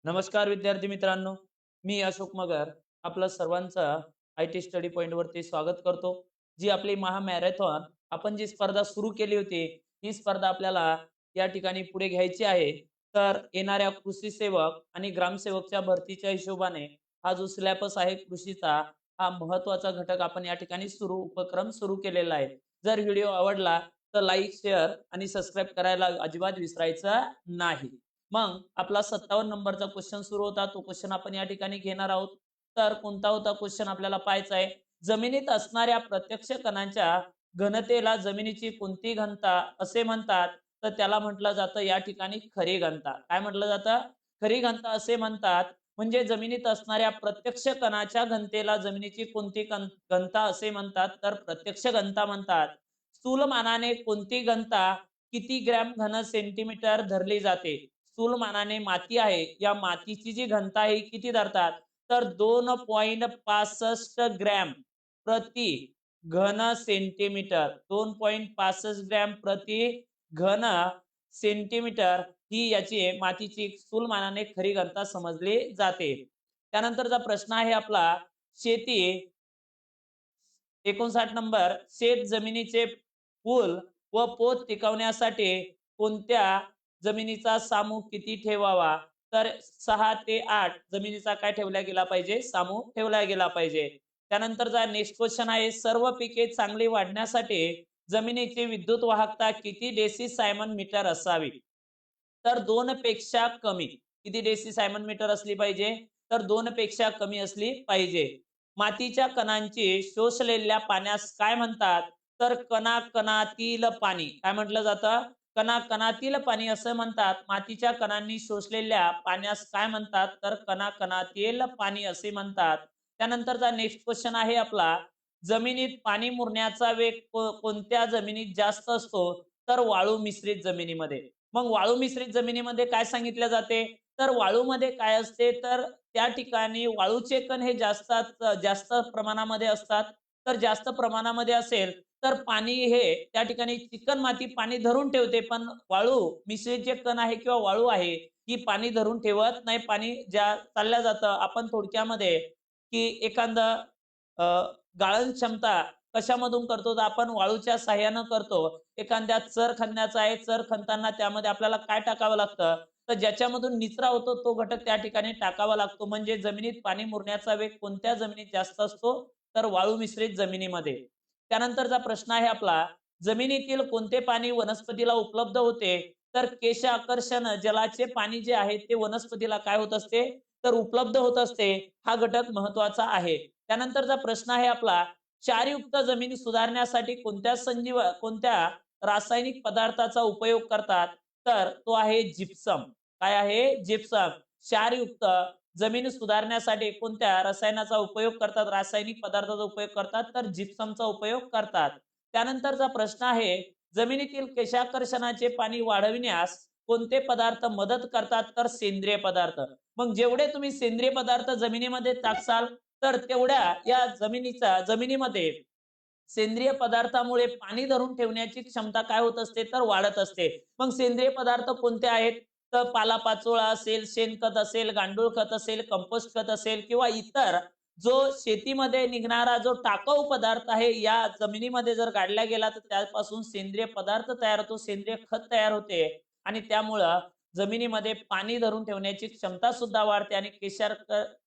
नमस्कार विद्यार्थी मित्रांनो, मी अशोक मगर आपलं सर्वांचं IT स्टडी पॉइंट वरती स्वागत करतो. जी आपली महामॅरेथॉन आपण जी स्पर्धा सुरू केली होती, ही स्पर्धा आपल्याला या ठिकाणी पुढे घ्यायची आहे. तर येणाऱ्या कृषी सेवक आणि ग्रामसेवकच्या भरतीच्या हिशोबाने हा जो सिलेबस आहे कृषीचा, हा महत्त्वाचा घटक आपण या ठिकाणी उपक्रम सुरू केलेला आहे. जर व्हिडिओ आवडला तर लाईक, शेअर आणि सबस्क्राईब करायला अजिबात विसरायचं नाही. मग आपला 57 नंबरचा क्वेश्चन सुरू होता. तो क्वेश्चन आपण या ठिकाणी घेणार आहोत. तर कोणता होता क्वेश्चन आपल्याला पाहायचा आहे. जमिनीत असणाऱ्या प्रत्यक्ष कणांच्या घनतेला जमिनीची कोणती घनता असे म्हणतात? तर त्याला म्हटलं जातं या ठिकाणी खरी घनता. काय म्हटलं जातं? खरी घनता असे म्हणतात. म्हणजे जमिनीत असणाऱ्या प्रत्यक्ष कणाच्या घनतेला जमिनीची कोणती घनता असे म्हणतात? तर प्रत्यक्ष घनता म्हणतात. स्थूलमानाने कोणती घनता किती ग्रॅम घन सेंटीमीटर धरली जाते? स्थूलमानाने माती आहे, या मातीची जी घनता आहे किती धरतात? तर 2.65 ग्रॅम प्रति घन सेंटीमीटर. 2.65 ग्रॅम प्रति घन सेंटीमीटर ही याची मातीची स्थूलमानाने खरी घनता समजली जाते. त्यानंतरचा प्रश्न आहे आपला शेती 59 नंबर. शेत जमिनीचे पूल व पोत टिकवण्यासाठी कोणत्या जमिनीचा सामूह किती ठेवावा? तर 6 ते 8 जमिनीचा काय ठेवला गेला पाहिजे? सामूह ठेवला गेला पाहिजे. त्यानंतरचा नेक्स्ट क्वेश्चन आहे, सर्व पिके चांगली वाढण्यासाठी जमिनीची विद्युत वाहकता किती डेसी सायमन मीटर असावी? तर 2 पेक्षा कमी. किती डेसी सायमन मीटर असली पाहिजे? तर 2 पेक्षा कमी असली पाहिजे. मातीच्या कणांची शोषलेल्या पाण्यास काय म्हणतात? तर कणाकणातील पाणी. काय म्हटलं जातं? कणाकणातील पाणी असं म्हणतात. मातीच्या कणांनी शोषलेल्या पाण्यास काय म्हणतात? तर कणाकणातील पाणी असे म्हणतात. त्यानंतरचा नेक्स्ट क्वेश्चन आहे आपला, जमिनीत पाणी मुरण्याचा वेग कोणत्या जमिनीत जास्त असतो? तर वाळू मिश्रित जमिनीमध्ये. मग वाळू मिश्रित जमिनीमध्ये काय सांगितले जाते? तर वाळूमध्ये काय असते? तर त्या ठिकाणी वाळूचे कण हे जास्त प्रमाणामध्ये असतात. तर जास्त प्रमाणामध्ये असेल तर पाणी हे त्या ठिकाणी चिकण माती पाणी धरून ठेवते, पण वाळू मिश्रित जे कण आहे किंवा वाळू आहे, ही पाणी धरून ठेवत नाही. पाणी ज्या चालल्या जातं. आपण थोडक्यामध्ये की एखादं अ, गाळण क्षमता कशामधून करतो? तर आपण वाळूच्या साहाय्यानं करतो. एखाद्या चर खणण्याचा आहे, चर खणताना त्यामध्ये आपल्याला काय टाकावं लागतं? तर ज्याच्यामधून निचरा होतो तो घटक त्या ठिकाणी टाकावा लागतो. म्हणजे जमिनीत पाणी मुरण्याचा वेग कोणत्या जमिनीत जास्त असतो? तर वाळू मिश्रित जमिनीमध्ये. त्यानंतरचा प्रश्न आहे आपला, जमिनीतील कोणते पाणी वनस्पतीला उपलब्ध होते? तर केशाकर्षण जलाचे पाणी जे आहे ते वनस्पतीला काय होत असते? तर उपलब्ध होत असते. हा घटक महत्वाचा आहे. त्यानंतरचा प्रश्न आहे आपला, क्षारयुक्त जमीन सुधारण्यासाठी कोणत्या रासायनिक पदार्थाचा उपयोग करतात? तर तो आहे जिप्सम. काय आहे? जिप्सम. क्षारयुक्त जमीन सुधारण्यासाठी कोणत्या रसायनाचा उपयोग करतात? रासायनिक पदार्थाचा उपयोग करतात, तर जिप्समचा उपयोग करतात. त्यानंतरचा प्रश्न आहे, जमिनीतील केशाकर्षणाचे पाणी वाढविण्यास कोणते पदार्थ मदत करतात? तर सेंद्रिय पदार्थ. मग जेवढे तुम्ही सेंद्रिय पदार्थ जमिनीमध्ये टाकसाल, तर तेवढ्या या जमिनीमध्ये सेंद्रिय पदार्थामुळे पाणी धरून ठेवण्याची क्षमता काय होत असते? तर वाढत असते. मग सेंद्रिय पदार्थ कोणते आहेत? तर पालापाचोळा असेल, शेणखत असेल, गांडूळ खत असेल, कंपोस्ट खत असेल किंवा इतर जो शेतीमध्ये निघणारा जो टाकाऊ पदार्थ आहे, या जमिनीमध्ये जर गाडला गेला तर त्यापासून सेंद्रिय पदार्थ तयार होतो, सेंद्रिय खत तयार होते आणि त्यामुळं जमिनीमध्ये पाणी धरून ठेवण्याची क्षमता सुद्धा वाढते आणि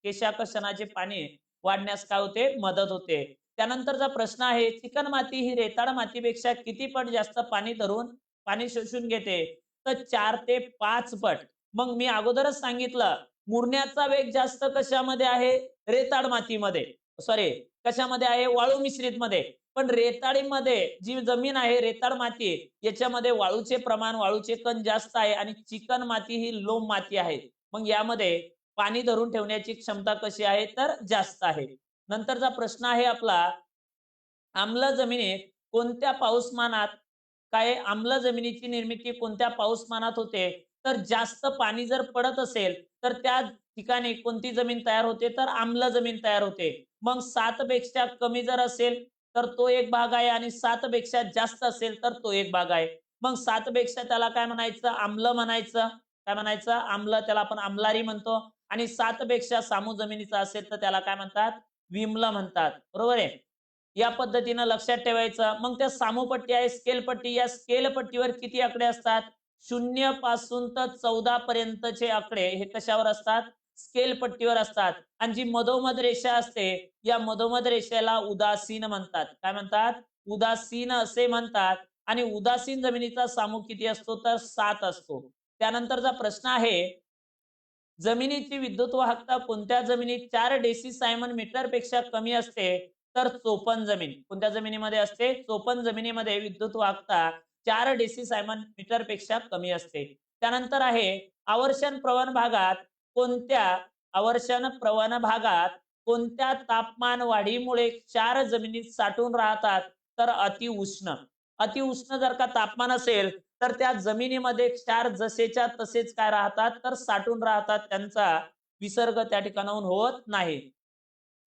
केशाकर्षणाचे पाणी वाढण्यास काय होते? मदत होते. त्यानंतरचा प्रश्न आहे, चिकण माती ही रेताड मातीपेक्षा किती पट जास्त पाणी शोषून घेते? तर 4 ते 5 पट. मग मी अगोदरच सांगितलं, मुरण्याचा वेग जास्त कशामध्ये आहे? रेताड मातीमध्ये. सॉरी, कशामध्ये आहे? वाळू मिश्रितमध्ये. पण रेताडीमध्ये जी जमीन आहे, रेताड माती, याच्यामध्ये वाळूचे प्रमाण, वाळूचे कण जास्त आहे आणि चिकण माती ही लोम माती आहे. मग यामध्ये पाणी धरून ठेवण्याची क्षमता कशी आहे? तर जास्त आहे. नंतरचा प्रश्न आहे आपला, आम्ल जमिनीत कोणत्या पाऊसमानात आम्ल जमिनीची निर्मिती कोणत्या पाऊसमानात होते? तर जास्त पाणी जर पडत असेल, तर त्या ठिकाणी कोणती जमीन तयार होते? तर आम्ल जमीन तयार होते. मग 7 पेक्षा कमी जर असेल, तर तो एक भाग आहे आणि 7 पेक्षा जास्त असेल, तर तो एक भाग आहे. मग 7 पेक्षा त्याला काय म्हणायचं? आम्ल म्हणायचं. काय म्हणायचं आम्ल, त्याला आपण आम्लारी म्हणतो. आणि 7 पेक्षा सामू जमिनीचा असेल तर त्याला काय म्हणतात विम्ल म्हणतात. बरोबर आहे. या पद्धतीनं लक्षात ठेवायचं. मग त्या सामूपट्टी आहे, स्केल पट्टी. या स्केल पट्टीवर किती आकडे असतात? 0 पासून तर 14 पर्यंतचे आकडे हे कशावर असतात? स्केल पट्टीवर असतात. आणि जी मधोमध रेषा असते, या मधोमध रेषेला उदासीन म्हणतात. काय म्हणतात? उदासीन असे म्हणतात. आणि उदासीन जमिनीचा सामू किती असतो? तर 7 असतो. त्यानंतरचा प्रश्न आहे, जमिनीची विद्युत वाहकता कोणत्या जमिनीत 4 डेसिसायमन मीटर पेक्षा कमी असते? तर चोपन जमीन. कोणत्या जमिनीमध्ये असते? चोपन जमिनीमध्ये विद्युत वाहकता 4 डेसिसायमन मीटर पेक्षा कमी असते. त्यानंतर आहे, आवर्षण प्रवण भागात कोणत्या आवर्षण प्रवण भागात कोणत्या तापमान वाढीमुळे क्षार जमिनीत साठून राहतात? तर अतिउष्ण. अतिउष्ण जर का तापमान असेल तर त्या जमिनीमध्ये क्षार जसेच्या तसेच काय राहतात? तर साठून राहतात. त्यांचा विसर्ग त्या ठिकाणाहून होत नाही.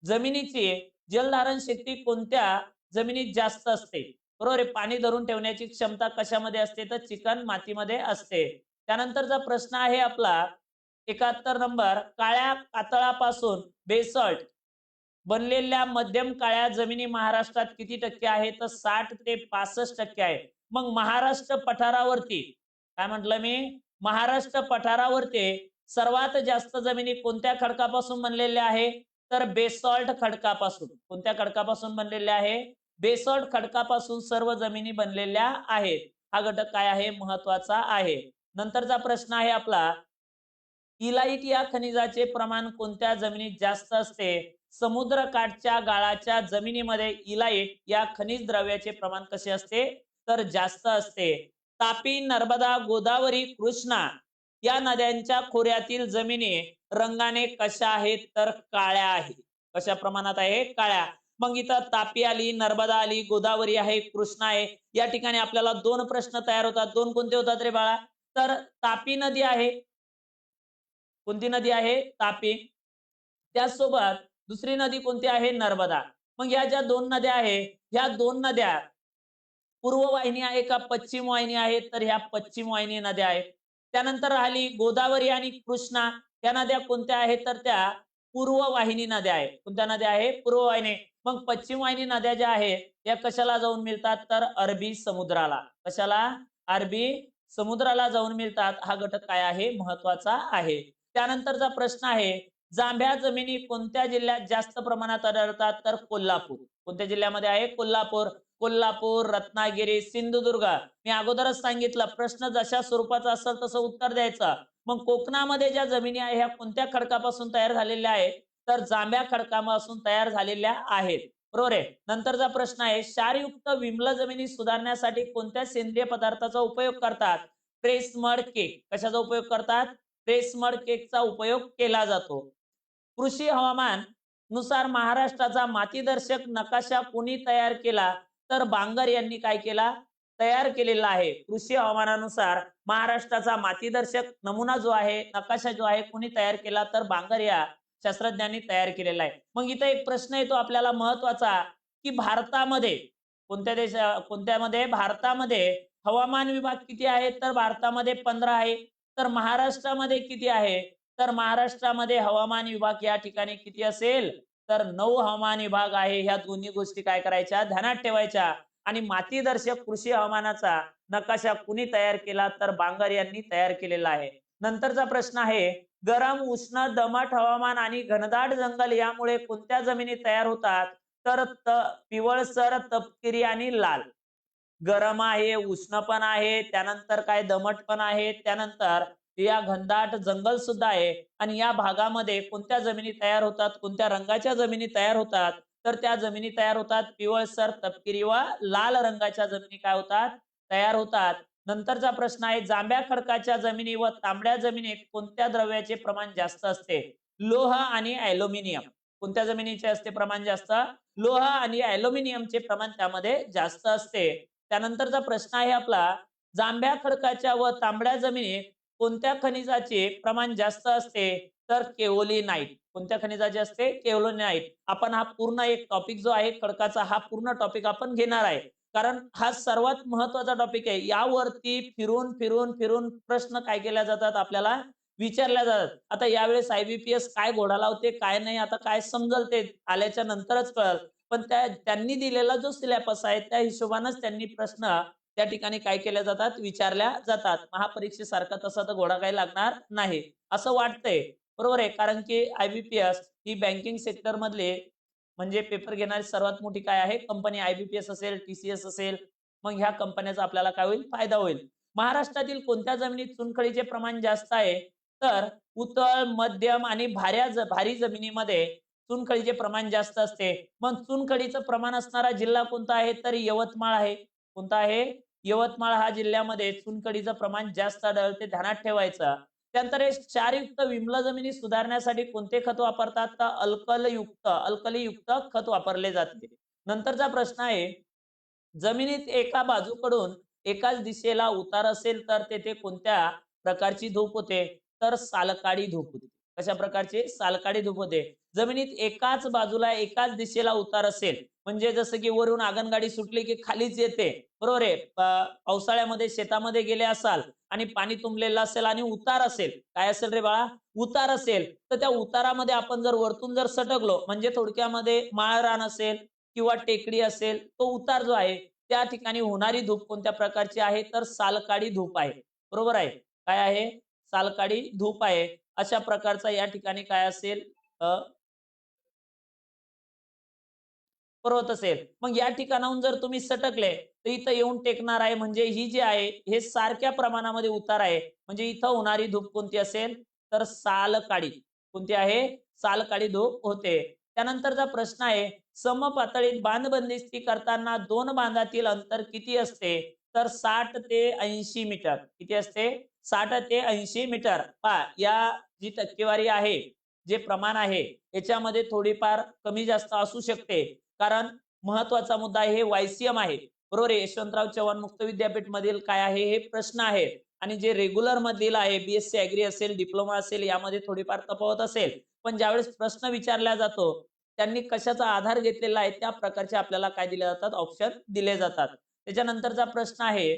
जमिनीची जलधारण शक्ती कोणत्या जमिनीत जास्त असते? बरोबर आहे. पाणी धरून ठेवण्याची क्षमता कशामध्ये असते? तर चिकण मातीमध्ये असते. त्यानंतरचा प्रश्न आहे आपला 71 नंबर, काळ्या कातळापासून बेसॉल्ट बनलेल्या मध्यम काळ्या जमिनी महाराष्ट्रात किती टक्के आहे? तर 60 ते 65% आहे. मग महाराष्ट्र पठारावरती काय म्हटलं मी? महाराष्ट्र पठारावरती सर्वात जास्त जमिनी कोणत्या खडकापासून बनलेल्या आहे? तर बेसॉल्ट खडकापासून. कोणत्या खडकापासून बनलेल्या आहे? बेसॉल्ट खडकापासून सर्व जमिनी बनलेल्या आहेत. हा घटक काय आहे? महत्वाचा आहे. नंतरचा प्रश्न आहे आपला, इलाइट या खनिजाचे प्रमाण कोणत्या जमिनीत जास्त असते? समुद्रकाठच्या गाळाच्या जमिनीमध्ये इलाइट या खनिज द्रव्याचे प्रमाण कसे असते? तर जास्त असते. तापी, नर्मदा, गोदावरी, कृष्णा या नद्यांच्या खोऱ्यातील जमिनी रंगाने कशा आहेत? तर काळ्या आहेत. कशा प्रमाणात आहे? काळ्या. मग इथं तापी आली, नर्मदा आली, गोदावरी आहे, कृष्णा आहे. या ठिकाणी आपल्याला 2 प्रश्न तयार होतात. 2 कोणते होतात रे बाळा? तर तापी नदी आहे. कोणती नदी आहे? तापी. त्याचसोबत दुसरी नदी कोणती आहे? नर्मदा. मग या ज्या 2 नद्या आहे, ह्या 2 नद्या पूर्व वाहिनी आहे का पश्चिम वाहिनी आहे? तर ह्या पश्चिम वाहिनी नद्या आहेत. त्यानंतर राहिली गोदावरी आणि कृष्णा. या नद्या कोणत्या आहेत? तर त्या पूर्व वाहिनी नद्या आहेत. कोणत्या नद्या आहेत? पूर्व वाहिनी. मग पश्चिम वाहिनी नद्या ज्या आहेत, या कशाला जाऊन मिळतात? तर अरबी समुद्राला. कशाला? अरबी समुद्राला जाऊन मिळतात. हा घटक काय आहे? महत्वाचा आहे. त्यानंतरचा प्रश्न आहे, जांभ्या जमिनी कोणत्या जिल्ह्यात जास्त प्रमाणात आढळतात? तर कोल्हापूर. कोणत्या जिल्ह्यामध्ये आहे? कोल्हापूर. कोल्हापूर, रत्नागिरी, सिंधुदुर्ग. मी अगोदरच सांगितलं, प्रश्न जशा स्वरूपाचा असेल तसं उत्तर द्यायचं. मग कोकणामध्ये ज्या जमिनी आहे ह्या कोणत्या खडकापासून तयार झालेल्या आहेत? तर जांभ्या खडकापासून तयार झालेल्या आहेत. बरोबर आहे. नंतरचा प्रश्न आहे, क्षारयुक्त विम्ल जमिनी सुधारण्यासाठी कोणत्या सेंद्रिय पदार्थाचा उपयोग करतात? Trace mud cake. कशाचा उपयोग करतात? ट्रेस मड केकचा उपयोग केला जातो. कृषी हवामान नुसार महाराष्ट्राचा मातीदर्शक नकाशा कोणी तयार केला? तर बांगर यांनी काय केला? तयार केलेला आहे. कृषी हवामानानुसार महाराष्ट्राचा मातीदर्शक नमुना जो आहे, नकाशा जो आहे, कोणी तयार केला? तर बांगर या शास्त्रज्ञांनी तयार केलेला आहे. मग इथं एक प्रश्न येतो आपल्याला महत्वाचा, की भारतामध्ये कोणत्यामध्ये? भारतामध्ये हवामान विभाग किती आहेत? तर भारतामध्ये 15 आहे. तर महाराष्ट्रामध्ये किती आहे? तर महाराष्ट्रामध्ये हवामान विभाग या ठिकाणी किती असेल? तर 9 हवामान विभाग आहे. ह्या दोन्ही गोष्टी काय करायच्या? ध्यानात ठेवायच्या. आणि मातीदर्शक कृषी हवामानाचा नकाशा कुणी तयार केला? तर बांगर यांनी तयार केलेला आहे. नंतरचा प्रश्न आहे, गरम, उष्ण, दमट हवामान आणि घनदाट जंगल यामुळे कोणत्या जमिनी तयार होतात? तर पिवळसर, तपकिरी आणि लाल. गरम आहे, उष्ण पण आहे, त्यानंतर काय दमट पण आहे, त्यानंतर या घनदाट जंगल सुद्धा आहे. आणि या भागामध्ये कोणत्या जमिनी तयार होतात? कोणत्या रंगाच्या जमिनी तयार होतात? तर त्या जमिनी तयार होतात पिवळसर, तपकिरी व लाल रंगाच्या जमिनी काय होतात? तयार होतात. नंतरचा प्रश्न आहे, जांभ्या खडकाच्या जमिनी व तांबड्या जमिनीत कोणत्या द्रव्याचे प्रमाण जास्त असते? लोह आणि ॲल्युमिनियम. कोणत्या जमिनीचे असते प्रमाण जास्त? लोह आणि ॲल्युमिनियमचे प्रमाण त्यामध्ये जास्त असते. त्यानंतरचा प्रश्न आहे आपला, जांभ्या खडकाच्या व तांबड्या जमिनीत कोणत्या खनिजाचे प्रमाण जास्त असते? तर केओलिनाइट. कोणत्या खनिजाचे असते? केओलिनाइट. आपण हा पूर्ण एक टॉपिक जो आहे खडकाचा, हा पूर्ण टॉपिक आपण घेणार आहे. कारण हा सर्वात महत्वाचा टॉपिक आहे. यावरती फिरून, फिरून, फिरून प्रश्न काय केल्या जातात आपल्याला विचारल्या जातात. आता यावेळेस IBPS काय घोडा लावते, काय नाही आता काय समजल ते आल्याच्या नंतरच कळेल. पण त्यांनी दिलेला जो सिलेबस आहे त्या हिशोबानेच त्यांनी प्रश्न त्या ठिकाणी काय केल्या जातात, विचारल्या जातात. महापरीक्षेसारखा तसा तर घोडा काही लागणार नाही, असं वाटतंय. बरोबर आहे. कारण की IBPS ही बँकिंग सेक्टरमधले म्हणजे पेपर घेणारी सर्वात मोठी काय आहे कंपनी. IBPS असेल, TCS असेल, मग ह्या कंपन्याचा आपल्याला काय होईल फायदा होईल. महाराष्ट्रातील कोणत्या जमिनीत चुनखडीचे प्रमाण जास्त आहे? तर उथळ, मध्यम आणि भारी जमिनीमध्ये चुनखडीचे प्रमाण जास्त असते. मग चुनखडीचं प्रमाण असणारा जिल्हा कोणता आहे? तर यवतमाळ आहे. कोणता आहे? यवतमाळ हा जिल्ह्यामध्ये चुनखडीचं प्रमाण जास्त आढळते, ध्यानात ठेवायचं. त्यानंतर हे क्षारयुक्त विम्ल जमिनी सुधारण्यासाठी कोणते खत वापरतात? तर अल्कलीयुक्त खत वापरले जाते. नंतरचा प्रश्न आहे, जमिनीत एका बाजूकडून एकाच दिशेला उतार असेल तर तेथे कोणत्या प्रकारची धूप होते? तर सालकाडी धूप होते. कशा प्रकारची? सालकाडी धूप होते. जमिनीत एकाच बाजूला एकाच दिशेला उतार असेल, म्हणजे जसं की वरून आगनगाडी सुटली की खालीच येते. बरोबर आहे. पावसाळ्यामध्ये शेतामध्ये गेले असाल आणि पाणी तुंबलेलं असेल आणि उतार असेल. काय असेल रे बाळा? उतार असेल. तर त्या उतारामध्ये आपण जर वरतून जर सटकलो म्हणजे थोडक्यामध्ये माळरान असेल किंवा टेकडी असेल, तो उतार जो आहे त्या ठिकाणी होणारी धूप कोणत्या प्रकारची आहे? तर सालकाडी धूप आहे. बरोबर आहे. काय आहे? सालकाडी धूप आहे. अशा प्रकारचा या ठिकाणी काय असेल? पर्वत असेल. मग या ठिकाणाहून जर तुम्ही सटकले, तर इथं येऊन टेकणार आहे. म्हणजे ही जी आहे, हे सारख्या प्रमाणामध्ये उतार आहे. म्हणजे इथं होणारी धूप कोणती असेल? तर सालकाडी. कोणती आहे? सालकाडी धूप होते. त्यानंतरचा प्रश्न आहे, समपातळीत बांध बंदिस्ती करताना 2 बांधातील अंतर किती असते? तर 60 ते 80 मीटर. किती असते? 60 ते 80 मीटर. पहा, या जी टक्केवारी आहे, जे प्रमाण आहे, याच्यामध्ये थोडीफार कमी जास्त असू शकते. कारण महत्वाचा मुद्दा आहे, हे YCM आहे. बरोबर आहे. यशवंतराव चव्हाण मुक्त विद्यापीठ मधील काय आहे? हे प्रश्न आहेत. आणि जे रेग्युलर मधील आहे, BSc ॲग्री असेल, डिप्लोमा असेल, यामध्ये थोडीफार तफावत असेल. पण ज्यावेळेस प्रश्न विचारला जातो, त्यांनी कशाचा आधार घेतलेला आहे, त्या प्रकारचे आपल्याला काय दिले जातात? ऑप्शन दिले जातात. त्याच्यानंतरचा प्रश्न आहे,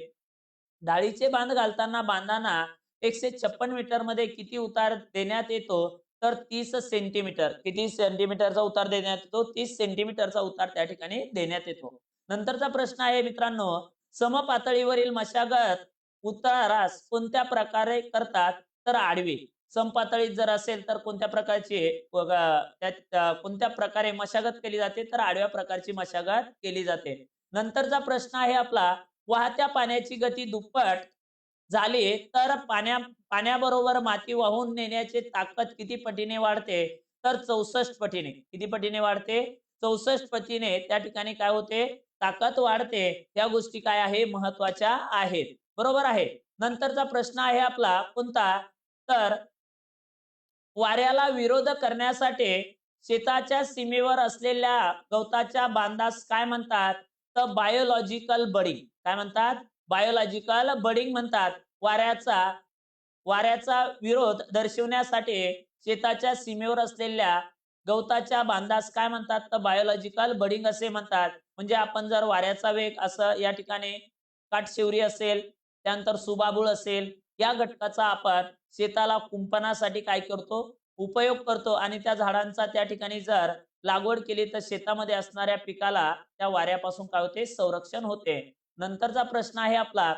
डाळीचे बांध घालताना बांधांना 156 मीटरमध्ये किती उतार देण्यात येतो? तर 30 सेंटीमीटर. किती सेंटीमीटरचा उतार देण्यात येतो? 30 सेंटीमीटरचा उतार त्या ठिकाणी देण्यात येतो. नंतरचा प्रश्न आहे मित्रांनो, समपातळीवरील मशागत उतारास कोणत्या प्रकारे करतात? तर आडवी. समपातळीत जर असेल तर कोणत्या प्रकारची कोणत्या प्रकारे मशागत केली जाते? तर आडव्या प्रकारची मशागत केली जाते. नंतरचा प्रश्न आहे आपला, वाहत्या पाण्याची गती दुप्पट झाली तर पाण्याबरोबर माती वाहून नेण्याची ताकद किती पटीने वाढते? तर 64 पटीने. किती पटीने वाढते? 64 पटीने त्या ठिकाणी काय होते? ताकद वाढते. या गोष्टी काय आहे? महत्त्वाच्या आहेत. बरोबर आहे. नंतरचा प्रश्न आहे आपला कोणता? तर वाऱ्याला विरोध करण्यासाठी शेताच्या सीमेवर असलेल्या गवताच्या बांधास काय म्हणतात? तर बायोलॉजिकल बडिंग. काय म्हणतात? बायोलॉजिकल बडिंग म्हणतात. वाऱ्याचा वाऱ्याचा विरोध दर्शवण्यासाठी शेताच्या सीमेवर असलेल्या गवताच्या बांधास काय म्हणतात? तर बायोलॉजिकल बडिंग असे म्हणतात. म्हणजे आपण जर वाऱ्याचा वेग असं या ठिकाणी काटशिवरी असेल, त्यानंतर सुबाबूळ असेल, या घटकाचा आपण शेताला कुंपणासाठी काय करतो? उपयोग करतो आणि त्या झाडांचा त्या ठिकाणी जर लागवड केली तर शेतामध्ये असणाऱ्या पिकाला त्या वाऱ्यापासून काय होते? संरक्षण होते. नंतरचा प्रश्न आहे आपला,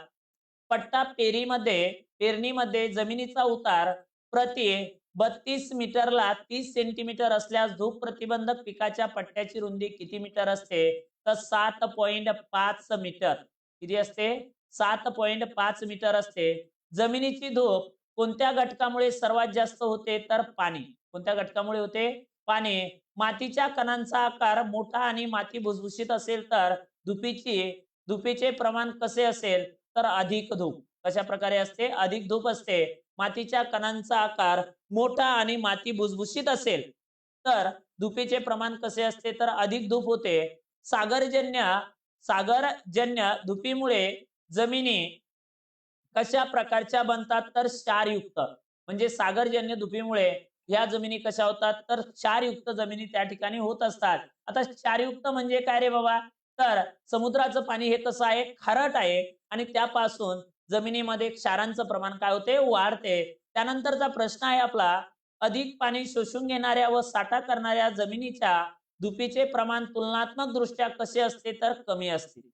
पट्टा पेरणीमध्ये जमिनीचा उतार प्रति 32 मीटरला 30 सेंटीमीटर असल्यास धूप प्रतिबंधक पिकाच्या पट्ट्याची रुंदी किती मीटर असते? तर 7.5 मीटर. किती असते? 7.5 मीटर असते. जमिनीची धूप कोणत्या घटकामुळे सर्वात जास्त होते? तर पाणी. कोणत्या घटकामुळे होते? पाणी. मातीच्या कणांचा आकार मोठा आणि माती भुसभुशीत असेल तर धुपीचे प्रमाण कसे असेल? तर अधिक धूप. कशा प्रकारे असते? अधिक धूप असते. मातीच्या कणांचा आकार मोठा आणि माती भुसभुशीत असेल तर धुपीचे प्रमाण कसे असते? तर अधिक धूप होते. सागरजन्य सागरजन्य धुपीमुळे जमिनी कशा प्रकारच्या बनतात? तर क्षारयुक्त. म्हणजे सागरजन्य धुपीमुळे ह्या जमिनी कशा होतात? तर क्षारयुक्त जमिनी त्या ठिकाणी होत असतात. आता क्षारयुक्त म्हणजे काय रे बाबा? तर समुद्राचं पाणी हे कसं आहे, खारट आहे आणि त्यापासून जमिनीमध्ये क्षारांचं प्रमाण काय होते, वाढते. त्यानंतरचा प्रश्न आहे आपला, अधिक पाणी शोषून घेणाऱ्या व साठा करणाऱ्या जमिनीच्या धुपीचे प्रमाण तुलनात्मक दृष्ट्या कसे असते, तर कमी असते.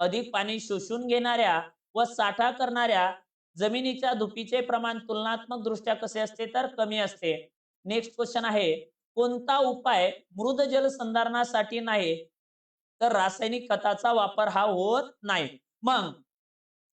अधिक पाणी शोषून घेणाऱ्या व साठा करणाऱ्या जमिनीच्या धुपीचे प्रमाण तुलनात्मक दृष्ट्या कसे असते, तर कमी असते. नेक्स्ट क्वेश्चन आहे, कोणता उपाय मृद जल संधारणासाठी नाही, तर रासायनिक खताचा वापर हा होत नाही. मग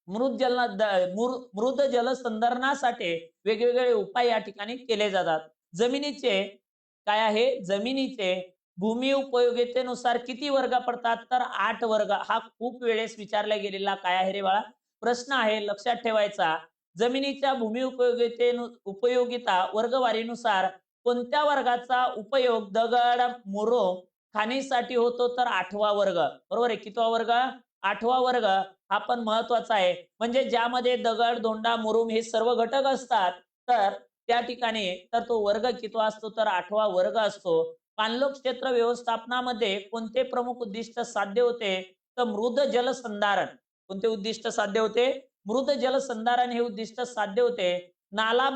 मृद जल संधारणासाठी वेगवेगळे उपाय या ठिकाणी केले जातात. जमिनीचे काय आहे, जमिनीचे भूमी उपयोगितेनुसार किती वर्ग पडतात, तर 8 वर्ग. हा खूप वेळेस विचारला गेलेला काय आहे रे बाळा, प्रश्न आहे, लक्षात ठेवायचा. जमिनीच्या भूमी उपयोगिता वर्गवारीनुसार कोणत्या वर्गाचा उपयोग दगड, मुरुम खाणीसाठी होतो, तर 8वा वर्ग. बरोबर आहे. कितवा वर्ग? 8वा वर्ग हा पण महत्वाचा आहे. म्हणजे ज्यामध्ये दगड, धोंडा, मुरुम हे सर्व घटक असतात, तर त्या ठिकाणी तर तो वर्ग कितवा असतो, तर 8वा वर्ग असतो. पाणलोट क्षेत्र व्यवस्थापनामध्ये कोणते प्रमुख उद्दिष्ट साध्य होते, तर मृद जलसंधारण. कोणते उद्दिष्ट साध्य होते? मृद जलसंधारण हे उद्दिष्ट साध्य होते. नाला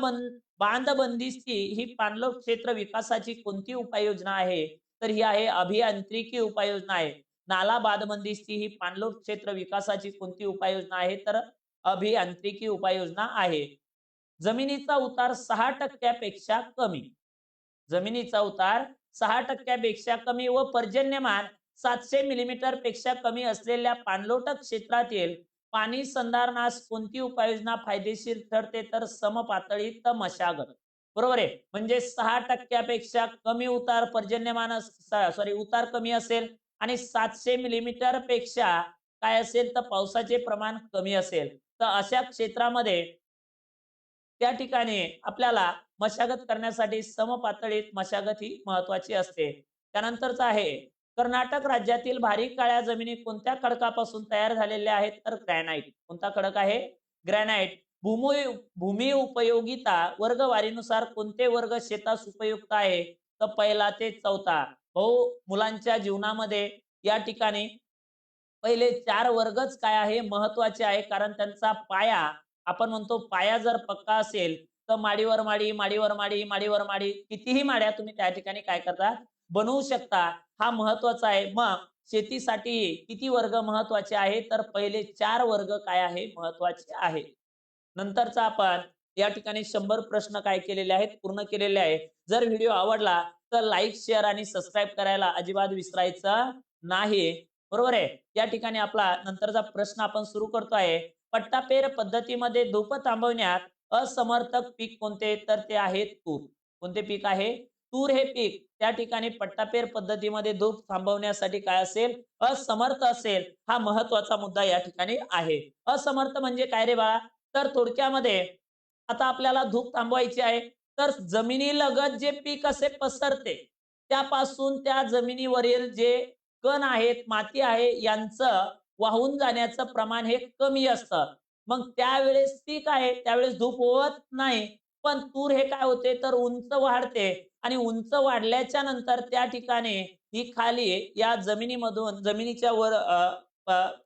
बांध बंदिस्ती ही पाणलोट क्षेत्र विकासाची कोणती उपाययोजना आहे, तर ही आहे अभियांत्रिकी उपाययोजना आहे. नाला बांध बंदिस्ती ही पाणलोट क्षेत्र विकासाची कोणती उपाययोजना आहे, तर अभियांत्रिकी उपाययोजना आहे. जमिनीचा उतार 6% पेक्षा कमी. जमिनीचा उतार 6% कमी व पर्जन्यमान 700 मिलीमीटर पेक्षा कमी असलेल्या पाणलोट क्षेत्रातील पाणी संधारणास कोणती उपाययोजना फायदेशीर ठरते, तर समपातळीत मशागत. बरोबर आहे. म्हणजे 6% कमी उतार पर्जन्यमान उतार कमी असेल आणि 700 मिलीमीटर पेक्षा काय असेल, तर पावसाचे प्रमाण कमी असेल, तर अशा क्षेत्रामध्ये त्या ठिकाणी आपल्याला मशागत करण्यासाठी समपातळीत मशागत ही महत्वाची असते. त्यानंतरचं आहे, कर्नाटक राज्यातील बारीक काळ्या जमिनी कोणत्या खडकापासून तयार झालेल्या आहेत, तर ग्रॅनाइट. कोणता खडक आहे? ग्रॅनाइट. भूमी उपयोगिता वर्गवारीनुसार कोणते वर्ग शेतास उपयुक्त आहे, तर पहिला ते चौथा. भाऊ, मुलांच्या जीवनामध्ये या ठिकाणी पहिले 4 वर्गच काय आहे, महत्वाचे आहे. कारण त्यांचा पाया, आपण म्हणतो पाया जर पक्का असेल, तर माडीवर माडी, माडीवर माडी, माडीवर माडी कितीही माड्या तुम्ही त्या ठिकाणी काय करता, बनवू शकता. हा महत्वाचा आहे. मग शेतीसाठी किती वर्ग महत्वाचे आहे, तर पहिले 4 वर्ग काय आहे, महत्वाचे आहे. नंतरचा आपण या ठिकाणी 100 प्रश्न काय केलेले आहेत, पूर्ण केलेले आहे. जर व्हिडिओ आवडला तर लाईक, शेअर आणि सबस्क्राईब करायला अजिबात विसरायचं नाही. बरोबर आहे. या ठिकाणी आपला नंतरचा प्रश्न आपण सुरू करतो आहे. पट्टापेर पद्धतीमध्ये धूप थांबवण्यात असमर्थक पीक कोणते, तर ते आहे तूर. कोणते पीक आहे? तूर हे पीक त्या ठिकाणी पट्टापेर पद्धतीमध्ये धूप थांबवण्यासाठी काय असेल, असमर्थ असेल. हा महत्वाचा मुद्दा या ठिकाणी आहे. असमर्थ म्हणजे काय रे बाळा, तर थोडक्यामध्ये आता आपल्याला धूप थांबवायची आहे, तर जमिनीलगत जे पीक असे पसरते, त्यापासून त्या जमिनीवरील जे कण आहेत, माती आहे, यांचं वाहून जाण्याचं प्रमाण हे कमी असतं. मग त्यावेळेस पीक आहे, त्यावेळेस धूप होत नाही. पण तूर हे काय होते, तर उंच वाढते आणि उंच वाढल्याच्या नंतर त्या ठिकाणी ही खाली या जमिनीमधून जमिनीच्या वर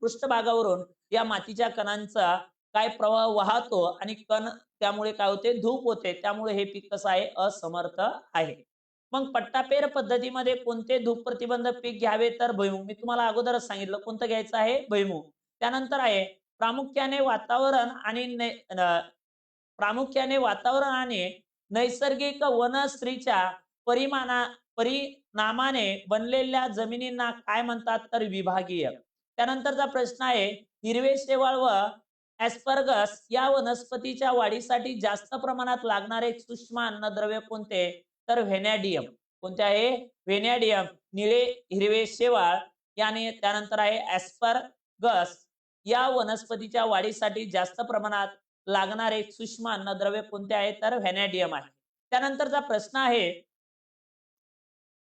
पृष्ठभागावरून या मातीच्या कणांचा काय प्रवाह वाहतो आणि कण त्यामुळे काय होते, धूप होते. त्यामुळे हे पीक कसं आहे, असमर्थ आहे. मग पट्टापेर पद्धतीमध्ये कोणते धूप प्रतिबंधक पीक घ्यावे, तर भुईमूग. मी तुम्हाला अगोदरच सांगितलं कोणतं घ्यायचं आहे, भुईमूग. त्यानंतर आहे प्रामुख्याने वातावरण आणि प्रामुख्याने वातावरण आणि नैसर्गिक वनश्रीच्या परिणामाने बनलेल्या जमिनींना काय म्हणतात, तर विभागीय. त्यानंतरचा प्रश्न आहे, हिरवे शेवाळ व ऍस्परगस या वनस्पतीच्या वाढीसाठी जास्त प्रमाणात लागणारे सूक्ष्म अन्नद्रव्य कोणते, तर व्हेनॅडियम. कोणते आहे? व्हेनॅडियम. निळे हिरवे शेवाळ याने त्यानंतर आहे ऍस्परगस या वनस्पतीच्या वाढीसाठी जास्त प्रमाणात लागणारे सूक्ष्म अन्नद्रव्य कोणते आहे, तर व्हॅनेडियम आहे. त्यानंतरचा प्रश्न आहे,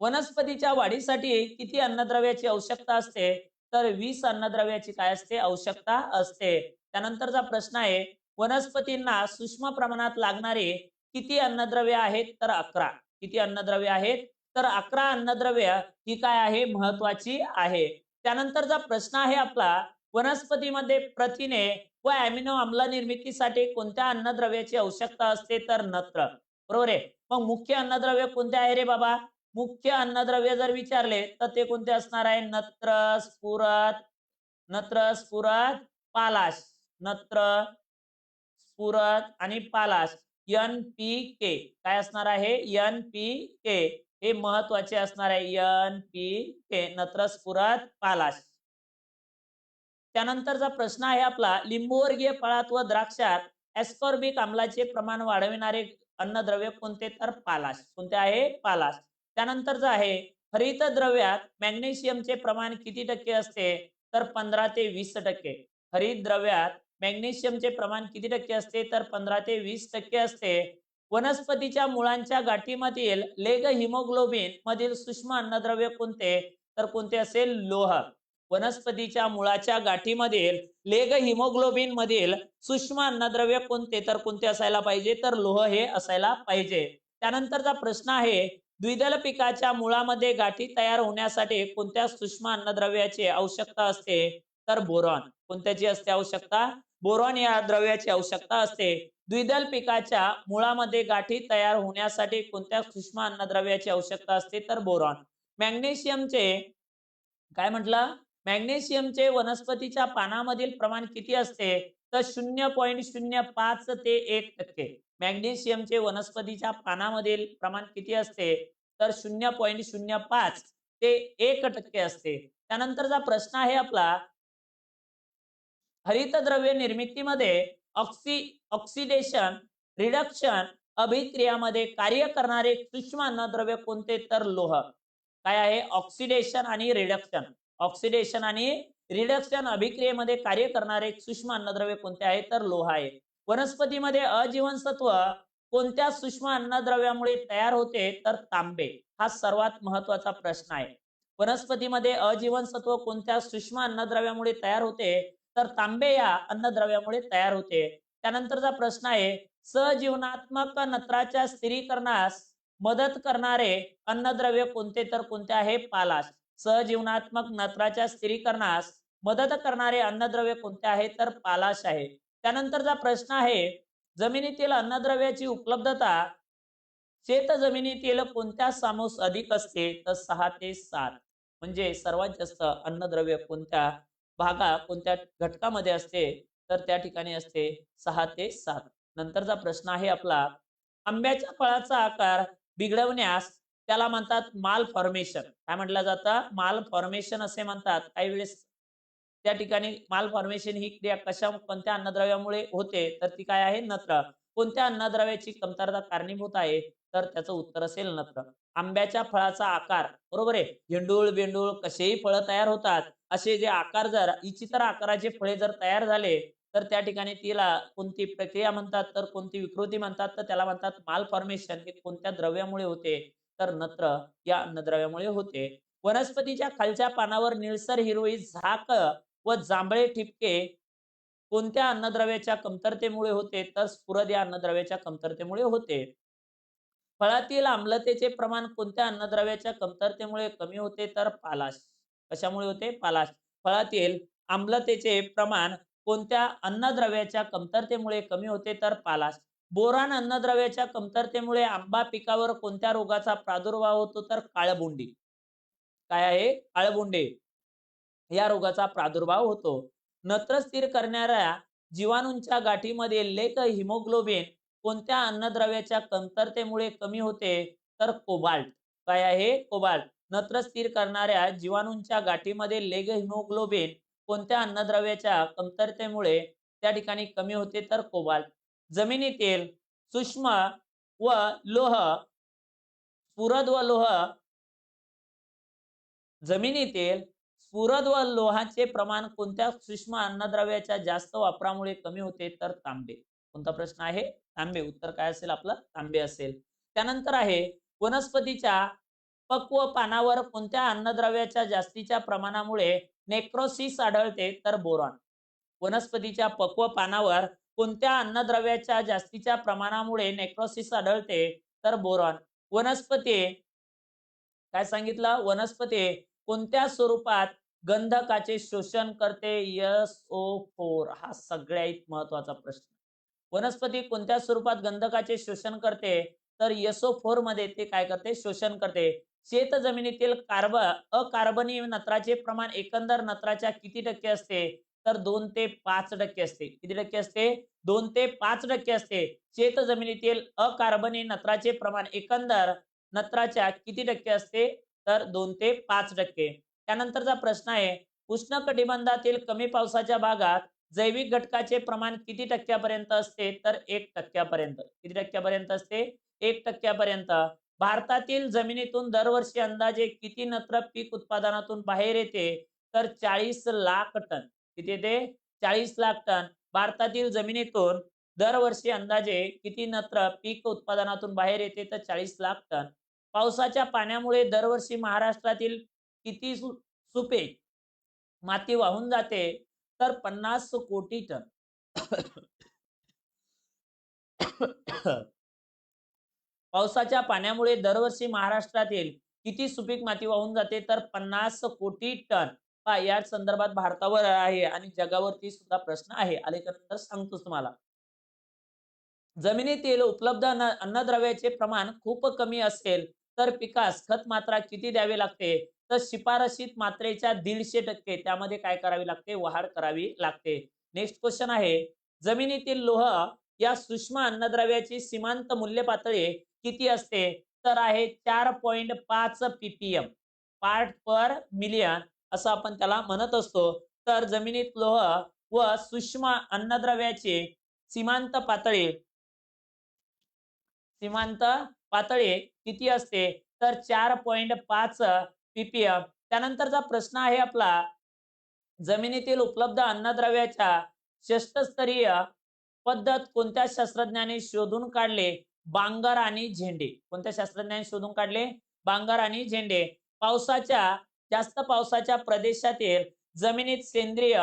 वनस्पतीच्या वाढीसाठी किती अन्नद्रव्याची आवश्यकता असते, तर 20 अन्नद्रव्याची काय असते, आवश्यकता असते. त्यानंतरचा प्रश्न आहे, वनस्पतींना सूक्ष्म प्रमाणात लागणारे किती अन्नद्रव्य आहेत, तर 11. किती अन्नद्रव्य आहेत, तर 11 अन्नद्रव्य ही काय आहे, महत्वाची आहे. त्यानंतरचा प्रश्न आहे आपला, वनस्पतीमध्ये प्रथिने व अॅमिनो आम्ल निर्मितीसाठी कोणत्या अन्नद्रव्याची आवश्यकता असते? तर नत्र. बरोबर आहे. मग मुख्य अन्नद्रव्य कोणते आहे रे बाबा? मुख्य अन्नद्रव्य जर विचारले तर ते कोणते असणार आहे? नत्र, स्फुरद, पालाश. नत्र, स्फुरद आणि पालाश. NPK काय असणार आहे? NPK हे महत्वाचे असणार आहे. NPK नत्र, स्फुरद, पालाश. त्यानंतरचा प्रश्न आहे आपला, लिंबूवर्गीय फळात व द्राक्षात ऍस्कॉर्बिक आम्लाचे प्रमाण वाढविणारे अन्नद्रव्य कोणते? तर पालाश. कोणते आहे? पालाश. त्यानंतरचं आहे, हरितद्रव्यात मॅग्नेशियमचे प्रमाण किती टक्के असते? तर 15 ते 20%. हरितद्रव्यात मॅग्नेशियमचे प्रमाण किती टक्के असते? तर 15 ते 20% असते. वनस्पतीच्या मुळांच्या गाठीमधील लेग हिमोग्लोबिन मधील सूक्ष्म अन्नद्रव्य कोणते? तर कोणते असेल? लोह. वनस्पतीच्या मुळाच्या गाठीमधील लेग हिमोग्लोबिन मधील सूक्ष्म अन्नद्रव्य कोणते? तर कोणते असायला पाहिजे? तर लोह हे असायला पाहिजे. त्यानंतरचा प्रश्न आहे, द्विदल पिकाच्या मुळामध्ये गाठी तयार होण्यासाठी कोणत्या सूक्ष्म अन्नद्रव्याची आवश्यकता असते? तर बोरॉन. कोणत्याची असते आवश्यकता? बोरॉन या द्रव्याची आवश्यकता असते. द्विदल पिकाच्या मुळामध्ये गाठी तयार होण्यासाठी कोणत्या सूक्ष्म अन्नद्रव्याची आवश्यकता असते? तर बोरॉन. मॅग्नेशियमचे काय म्हटलं? मॅग्नेशियमचे वनस्पतीच्या पानामधील प्रमाण किती असते? तर 0.05 ते 1%. मॅग्नेशियमचे वनस्पतीच्या पानामधील प्रमाण किती असते? तर 0.05 ते 1% असते. त्यानंतरचा प्रश्न आहे आपला, हरितद्रव्य निर्मितीमध्ये ऑक्सिडेशन रिडक्शन अभिक्रियामध्ये कार्य करणारे सूक्ष्म अन्नद्रव्य कोणते? तर लोह. काय आहे? ऑक्सिडेशन आणि रिडक्शन. ऑक्सिडेशन आणि रिडक्शन अभिक्रियेमध्ये कार्य करणारे सूक्ष्म अन्नद्रव्य कोणते आहे? तर लोह आहे. वनस्पतीमध्ये अजीवनसत्व कोणत्या सूक्ष्म अन्नद्रव्यामुळे तयार होते? तर तांबे. हा सर्वात महत्वाचा प्रश्न आहे. वनस्पतीमध्ये अजीवनसत्व कोणत्या सूक्ष्म अन्नद्रव्यामुळे तयार होते? तर तांबे या अन्नद्रव्यामुळे तयार होते. त्यानंतरचा प्रश्न आहे, सहजीवनात्मक नत्राच्या स्थिरीकरणास मदत करणारे अन्नद्रव्य कोणते? तर कोणते आहे? पालाश. सहजीवनात्मक नत्राच्या स्थिरीकरणास मदत करणारे अन्नद्रव्य कोणते आहे? तर पालाश आहे. त्यानंतरचा प्रश्न आहे, जमिनीतील अन्नद्रव्याची उपलब्धता शेत जमिनीतील कोणत्या सामूस अधिक असते? तर 6 ते 7. म्हणजे सर्वात जास्त अन्नद्रव्य कोणत्या कोणत्या घटकामध्ये असते? तर त्या ठिकाणी असते 6 ते 7. नंतरचा प्रश्न आहे आपला, आंब्याच्या फळाचा आकार बिघडवण्यास त्याला म्हणतात माल फॉर्मेशन. काय म्हटलं जातं? माल फॉर्मेशन असे म्हणतात. काही वेळेस त्या ठिकाणी माल फॉर्मेशन ही क्रिया कोणत्या अन्नद्रव्यामुळे होते? तर ती काय आहे? नत्र. कोणत्या अन्नद्रव्याची कमतरता कारणीभूत आहे? तर त्याचं उत्तर असेल नत्र. आंब्याच्या फळाचा आकार, बरोबर आहे. झेंडूळ बेंडूळ कसेही फळं तयार होतात. असे जे आकार जर विचित्र आकाराचे फळे जर तयार झाले तर त्या ठिकाणी तिला कोणती प्रक्रिया म्हणतात? तर कोणती विकृती म्हणतात? तर त्याला म्हणतात माल फॉर्मेशन. हे कोणत्या द्रव्यामुळे होते? तर नत्र या अन्नद्रव्यामुळे होते. वनस्पतीच्या खालच्या पानावर निळसर हिरवी झाक व जांभळे ठिपके कोणत्या अन्नद्रव्याच्या कमतरतेमुळे होते? तर स्फुरद या अन्नद्रव्याच्या कमतरतेमुळे होते. फळातील आम्लतेचे प्रमाण कोणत्या अन्नद्रव्याच्या कमतरतेमुळे कमी होते? तर पालाश. कशामुळे होते? पालाश. फळातील आम्लतेचे प्रमाण कोणत्या अन्नद्रव्याच्या कमतरतेमुळे कमी होते? तर पालाश. बोरान अन्नद्रव्याच्या कमतरतेमुळे आंबा पिकावर कोणत्या रोगाचा प्रादुर्भाव होतो? तर काळबोंडी. काय आहे? काळबोंडे या रोगाचा प्रादुर्भाव होतो. नत्र स्थिर करणाऱ्या जीवाणूंच्या गाठीमध्ये लेग हिमोग्लोबिन कोणत्या अन्नद्रव्याच्या कमतरतेमुळे कमी होते? तर कोबाल्ट. काय आहे? कोबाल्ट. नत्र स्थिर करणाऱ्या जीवाणूंच्या गाठीमध्ये लेग हिमोग्लोबिन कोणत्या अन्नद्रव्याच्या कमतरतेमुळे त्या ठिकाणी कमी होते? तर कोबाल्ट. जमिनीतील सूक्ष्म व लोह स्फुरद व लोह जमिनीतील स्फुरद व लोहाचे प्रमाण कोणत्या सूक्ष्म अन्नद्रव्याच्या जास्त वापरामुळे कमी होते? तर तांबे. कोणता प्रश्न आहे? तांबे. उत्तर काय असेल आपलं? तांबे असेल. त्यानंतर आहे, वनस्पतीच्या पक्व पानावर कोणत्या अन्नद्रव्याच्या जास्तीच्या प्रमाणामुळे नेक्रोसिस आढळते? तर बोरॉन. वनस्पतीच्या पक्व पानावर कोणत्या अन्नद्रव्याच्या जास्तीच्या प्रमाणामुळे नेक्रोसिस आढळते? तर बोरॉन. वनस्पती काय सांगितलं? वनस्पती कोणत्या स्वरूपात गंधकाचे शोषण करते? SO4 हा सगळ्यात महत्वाचा प्रश्न. वनस्पती कोणत्या स्वरूपात गंधकाचे शोषण करते? तर SO4 मध्ये ते काय करते? शोषण करते. शेत जमिनीतील अकार्बनी नत्राचे प्रमाण एकंदर नत्राच्या किती टक्के असते? तर 2 ते 5% असते. किती टक्के असते? 2 ते 5% असते. शेत जमिनीतील अकार्बनी नत्राचे प्रमाण एकंदर नत्राच्या किती टक्के असते? तर 2 ते 5%. त्यानंतरचा प्रश्न आहे, उष्णकटिबंधातील कमी पावसाच्या भागात जैविक घटकाचे प्रमाण किती टक्क्यापर्यंत असते? तर 1% किती टक्क्यापर्यंत असते? 1%. भारतातील जमिनीतून दरवर्षी अंदाजे किती नत्र पीक उत्पादनातून बाहेर येते? तर 40 लाख टन. किती येते? 40 लाख टन. भारतातील जमिनीतून दरवर्षी अंदाजे किती नत्र पीक उत्पादनातून बाहेर येते? तर 40 लाख टन. पावसाच्या पाण्यामुळे दरवर्षी महाराष्ट्रातील किती सुपीक माती वाहून जाते? तर 50 कोटी टन. पावसाच्या पाण्यामुळे दरवर्षी महाराष्ट्रातील किती सुपीक माती वाहून जाते? तर 50 कोटी टन. पहा या संदर्भात भारतावर आहे आणि जगावरती सुद्धा प्रश्न आहे. आल्यानंतर सांगतोच तुम्हाला. जमिनीतील उपलब्ध अन्नद्रव्याचे प्रमाण खूप कमी असेल तर पिकास खत मात्रा किती द्यावी लागते? तर शिफारशीत मात्रेच्या 150% त्यामध्ये काय करावी लागते? वाढ करावी लागते. नेक्स्ट क्वेश्चन आहे, जमिनीतील लोह या सूक्ष्म अन्नद्रव्याची सीमांत मूल्य पातळी किती असते? तर आहे 4.5 ppm पार्ट पर मिलियन असं आपण त्याला म्हणत असतो. तर जमिनीत लोह व सूक्ष्म अन्नद्रव्याची सीमांत पातळी सीमांत पातळी किती असते? तर 4.5 ppm. त्यानंतरचा प्रश्न आहे आपला, जमिनीतील उपलब्ध अन्नद्रव्याच्या षष्ठस्तरीय पद्धत कोणत्या शास्त्रज्ञाने शोधून काढले? बांगर आणि झेंडे. कोणत्या शास्त्रज्ञाने शोधून काढले? बांगर आणि झेंडे. जास्त पावसाच्या प्रदेशातील जमिनीत सेंद्रिय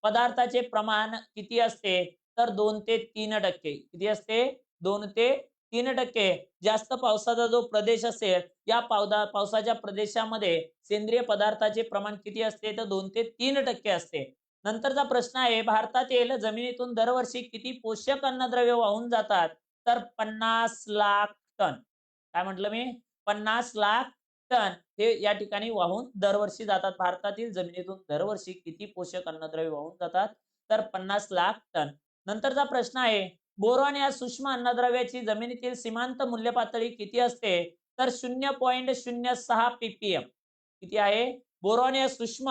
पदार्थाचे प्रमाण किती असते? तर 2 ते 3%. किती असते? 2 ते 3%. जास्त पावसाचा जो प्रदेश असेल या पावसाच्या प्रदेशामध्ये सेंद्रिय पदार्थाचे प्रमाण किती असते? तर 2 ते 3% असते. नंतरचा प्रश्न आहे, भारतातील जमिनीतून दरवर्षी किती पोषक अन्नद्रव्य वाहून जातात? तर 50 लाख टन. काय म्हटलं मी? 50 लाख टन हे या ठिकाणी वाहून दरवर्षी जातात. भारतातील जमिनीतून दरवर्षी किती पोषक अन्नद्रव्य वाहून जातात? तर 50 लाख टन. नंतरचा प्रश्न आहे, बोरॉन या सूक्ष्म अन्नद्रव्याची जमिनीतील सीमांत मूल्य पातळी किती असते? तर 0.06 ppm. किती आहे? बोरॉन या सूक्ष्म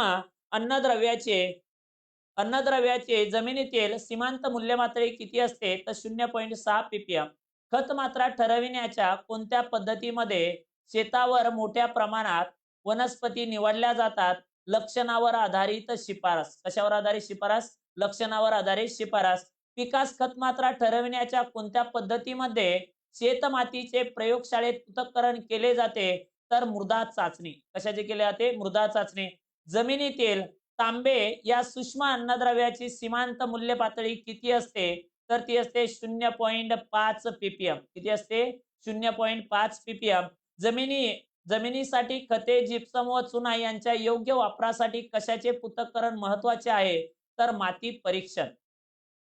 अन्नद्रव्याचे जमिनीतील सीमांत मूल्य पातळी किती असते? तर 0.6 ppm. खत मात्रा ठरविण्याच्या कोणत्या पद्धतीमध्ये शेतावर मोठ्या प्रमाणात वनस्पती निवडल्या जातात? लक्षणावर आधारित शिफारस. कशावर आधारित शिफारस? लक्षणावर आधारित शिफारस. पिकास खत मात्रा ठरविण्याच्या कोणत्या पद्धतीमध्ये शेतमातीचे प्रयोगशाळेत पृथक्करण केले जाते? तर मृदा चाचणी. कशाचे केले जाते? मृदा चाचणी. जमिनीतील तांबे या सूक्ष्म अन्नद्रव्याची सीमांत मूल्य पातळी किती असते? तर ती असते 0.5 ppm. किती असते? 0.5 ppm. जमिनीसाठी खते, जिप्सम व चुना यांच्या योग्य वापरासाठी कशाचे पृथक्करण महत्वाचे आहे? तर माती परीक्षण.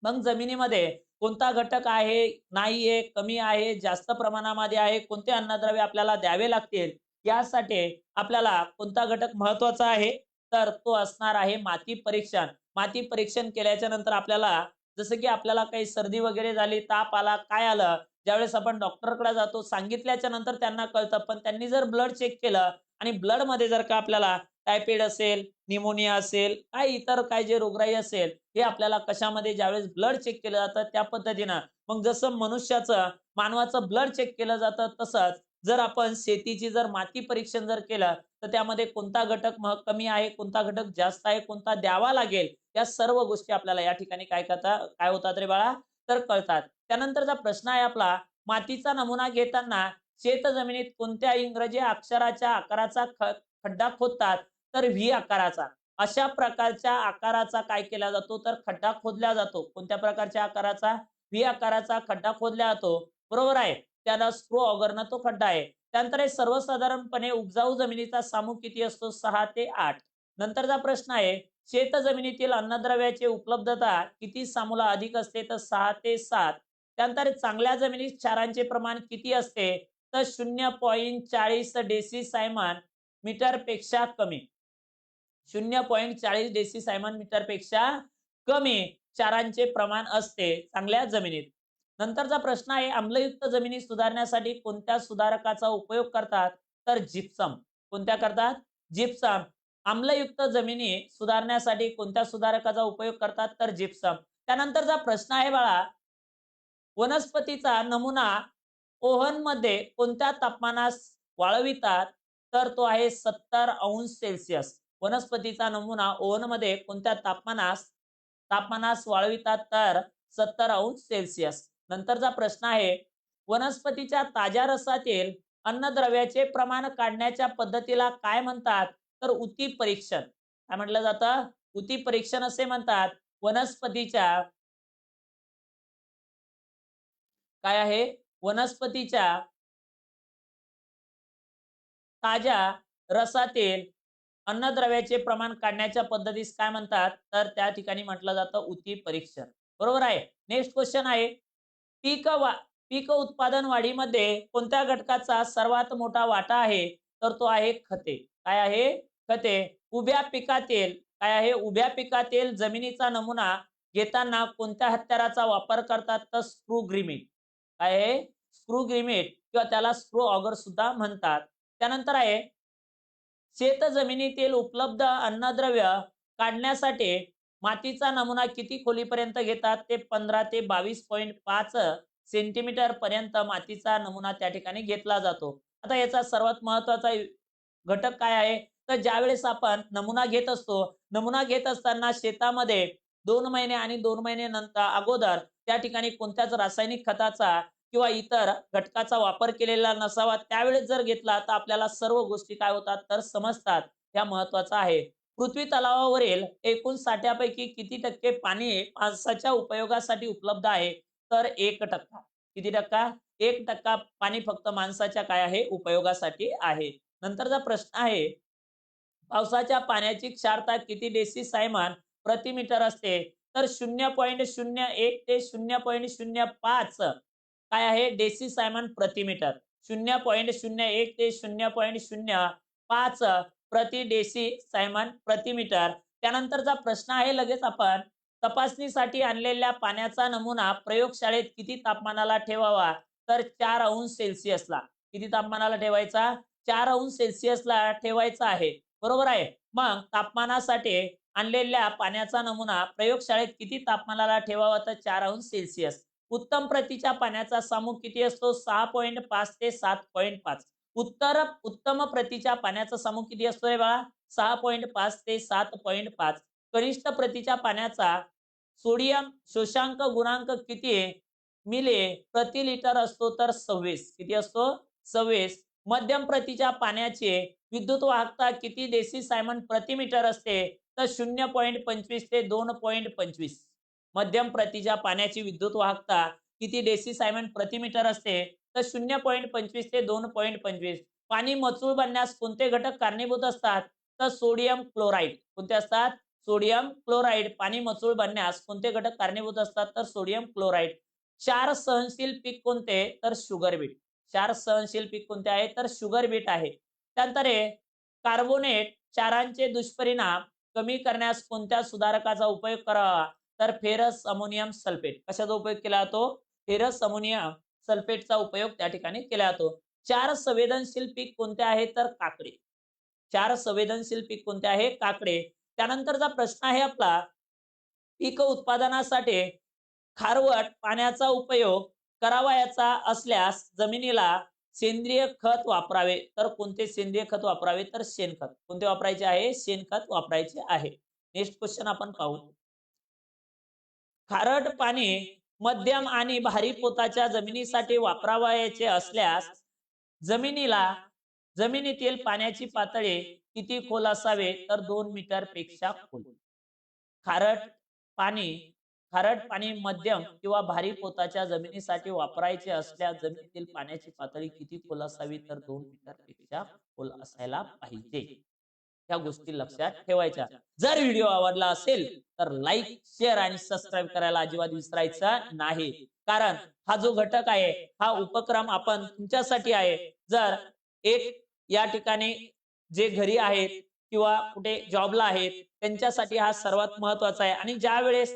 मग जमिनीमध्ये कोणता घटक आहे, नाहीये, कमी आहे, जास्त प्रमाणामध्ये आहे, कोणते अन्नद्रव्य आपल्याला द्यावे लागतील, यासाठी आपल्याला कोणता घटक महत्वाचा आहे? तर तो असणार आहे माती परीक्षण. माती परीक्षण केल्याच्या नंतर आपल्याला जसं की आपल्याला काही सर्दी वगैरे झाली, ताप आला, काय आलं, ज्यावेळेस आपण डॉक्टरकडे जातो, सांगितल्याच्या नंतर त्यांना कळतं. पण त्यांनी जर ब्लड चेक केलं आणि ब्लड मध्ये जर का आपल्याला टायफॉइड असेल, निमोनिया असेल, काय इतर काय जे रोगराई असेल, हे आपल्याला कशामध्ये ज्यावेळेस ब्लड चेक केलं जातं त्या पद्धतीनं. मग जसं मानवाचं ब्लड चेक केलं जातं, तसंच जर आपण शेतीची जर माती परीक्षण जर केलं तर त्यामध्ये कोणता घटक कमी आहे, कोणता घटक जास्त आहे, कोणता द्यावा लागेल, या सर्व गोष्टी आपल्याला या ठिकाणी काय होतात रे बाळा? तर कळतात. त्यानंतरचा प्रश्न आहे आपला, मातीचा नमुना घेताना शेत जमिनीत कोणत्या इंग्रजी अक्षराच्या आकाराचा खड्डा खोदतात? तर व्ही आकाराचा. अशा प्रकारच्या आकाराचा काय केला जातो? तर खड्डा खोदला जातो. कोणत्या प्रकारच्या आकाराचा? व्ही आकाराचा खड्डा खोदला जातो. बरोबर आहे. त्याला स्क्रू ऑगरनं तो खड्डा आहे. त्यानंतर सर्वसाधारणपणे उपजाऊ जमिनीचा सामूहिक किती असतो? 6 ते 8. नंतरचा प्रश्न आहे शेत जमिनीतील अन्नद्रव्याची उपलब्धता किती सामूला अधिक असते तर 6 ते 7. त्यानंतर चांगल्या जमिनीत क्षारांचे प्रमाण किती असते तर 0.40 डेसी सायमन मीटर पेक्षा कमी. 0.40 डेसी सायमन मीटर पेक्षा कमी क्षारांचे प्रमाण असते चांगल्या जमिनीत. नंतरचा प्रश्न आहे आम्लयुक्त जमिनी सुधारण्यासाठी कोणत्या सुधारकाचा उपयोग करतात तर जिप्सम. कोणत्या करतात? जिप्सम. आम्लयुक्त जमिनी सुधारण्यासाठी कोणत्या सुधारकाचा उपयोग करतात तर जिप्सम. त्यानंतरचा प्रश्न आहे बाळा वनस्पतीचा नमुना ओव्हनमध्ये कोणत्या तापमानास वाळवितात तर तो आहे 70 अंश सेल्सिअस. वनस्पतीचा नमुना ओव्हनमध्ये कोणत्या तापमानास वाळवितात तर 70 अंश सेल्सिअस. नंतरचा प्रश्न आहे वनस्पतीच्या ताज्या रसातील अन्नद्रव्याचे प्रमाण काढण्याच्या पद्धतीला काय म्हणतात तर उती परीक्षण. काय म्हटलं जातं? उती परीक्षण असे म्हणतात. वनस्पतीच्या काय आहे वनस्पतीच्या ताज्या रसातील अन्नद्रव्याचे प्रमाण काढण्याच्या पद्धतीस काय म्हणतात तर त्या ठिकाणी म्हटलं जातं उती परीक्षण. बरोबर आहे. नेक्स्ट क्वेश्चन आहे पीक उत्पादन वाढीमध्ये कोणत्या घटकाचा सर्वात मोठा वाटा आहे तर तो आहे खते. काय आहे? खते. उभ्या पिकातील काय आहे उभ्या पिकातील जमिनीचा नमुना घेताना कोणत्या हत्याराचा वापर करतात तर स्क्रू ग्रिमेट. काय आहे? स्क्रू ग्रिमेट किंवा त्याला स्क्रू ऑगर सुद्धा म्हणतात. त्यानंतर आहे शेत जमिनीतील उपलब्ध अन्नद्रव्य काढण्यासाठी मातीचा नमुना किती खोलीपर्यंत घेतात ते 15 ते 22.5 सेंटीमीटर पर्यंत मातीचा नमुना त्या ठिकाणी घेतला जातो. आता याचा सर्वात महत्वाचा घटक काय आहे तर ज्यावेळेस आपण नमुना घेत असतो नमुना घेत असताना शेतामध्ये 2 महिने आणि 2 महिने नंतर अगोदर त्या ठिकाणी कोणत्याच रासायनिक खताचा किंवा इतर घटकाचा वापर केलेला नसावा. त्यावेळेस जर घेतला तर आपल्याला सर्व गोष्टी काय होतात तर समजतात. या महत्वाचा आहे. पृथ्वी तलावावरील एकूण साठ्यापैकी किती टक्के पाणी माणसाच्या उपयोगासाठी उपलब्ध आहे तर 1%. किती टक्का? 1% पाणी फक्त माणसाच्या काय आहे उपयोगासाठी आहे. नंतरचा प्रश्न आहे पावसाच्या पाण्याची क्षारता किती डेसी सायमन प्रति मीटर असते तर 0.01 ते 0.05 काय आहे डेसी सायमन प्रति मीटर. 0.01 ते 0.05 प्रति डेसी सायमन प्रति मीटर. त्यानंतरचा प्रश्न आहे लगेच आपण तपासणीसाठी आणलेल्या पाण्याचा नमुना प्रयोगशाळेत किती तापमानाला ठेवावा तर 4 अंश सेल्सिअसला. किती तापमानाला ठेवायचा? 4 अंश सेल्सिअसला ठेवायचा आहे. बरोबर आहे. मग तापमानासाठी आणलेल्या पाण्याचा नमुना प्रयोगशाळेत किती तापमानाला ठेवावा तर 4 अंश सेल्सिअस. उत्तम प्रतीच्या पाण्याचा सामूहिक किती असतो 6.5 ते 7.5. उत्तम प्रतीच्या पाण्याचा सामूहिक किती असतोय बाळा 6.5 ते 7.5. कनिष्ठ प्रतीच्या पाण्याचा सोडियम शोषांक गुणांक किती मिली प्रति लिटर असतो तर 26. किती असतो? 26. मध्यम प्रतीच्या पाण्याचे विद्युत वाहकता किती डेसी सायमन प्रति मीटर असते तर 0.25 ते 2.25. मध्यम प्रतीच्या पाण्याची विद्युत वाहकता किती डेसी सायमन प्रति मीटर असते तर 0.25 ते 2.25. पाणी मचूळ बनण्यास कोणते घटक कारणीभूत असतात तर सोडियम क्लोराईड. कोणते असतात? Sodium chloride. पाणी मचूळ बनण्यास कोणते घटक कारणीभूत असतात तर सोडियम क्लोराईड. क्षार सहनशील पीक कोणते तर शुगर बीट. क्षार सहनशील पीक कोणते आहे तर शुगर बीट आहे. त्यानंतर कार्बोनेट क्षारांचे दुष्परिणाम कमी करण्यास कोणत्या सुधारकाचा उपयोग करावा तर फेरस अमोनियम सल्फेट. कशाचा उपयोग केला जातो? फेरस अमोनियम सल्फेटचा उपयोग त्या ठिकाणी केला जातो. क्षार संवेदनशील पीक कोणते आहे तर काकडे. क्षार संवेदनशील पीक कोणते आहे? काकडे. त्यानंतरचा प्रश्न आहे आपला पीक उत्पादनासाठी खारवट पाण्याचा उपयोग करावयाचा असल्यास जमिनीला सेंद्रिय खत वापरावे तर कोणते सेंद्रिय खत वापरावे तर शेणखत. कोणते वापरायचे आहे? शेणखत वापरायचे आहे. नेक्स्ट क्वेश्चन आपण पाहू. खारट पाणी मध्यम आणि भारी पोताच्या जमिनीसाठी वापरावयाचे असल्यास जमिनीतील पाण्याची पातळी किती खोल असावे तर 2 मीटर पेक्षा खोल. खारट पाणी मध्यम किंवा भारी पोताच्या जमिनीसाठी वापरायचे असल्यास जमिनीतील पाण्याची पातळी किती खोल असावी तर 2 मीटर पेक्षा खोल असायला पाहिजे. ह्या गोष्टी लक्षात ठेवायच्या. जर व्हिडिओ आवडला असेल तर लाईक, शेअर आणि सबस्क्राईब करायला अजिबात विसरायचा नाही. कारण हा जो घटक आहे, हा उपक्रम आपण तुमच्यासाठी आहे. जर एक या ठिकाणी जे घरी आहेत किंवा कुठे जॉबला आहेत, त्यांच्यासाठी हा सर्वात महत्वाचा आहे. आणि ज्या वेळेस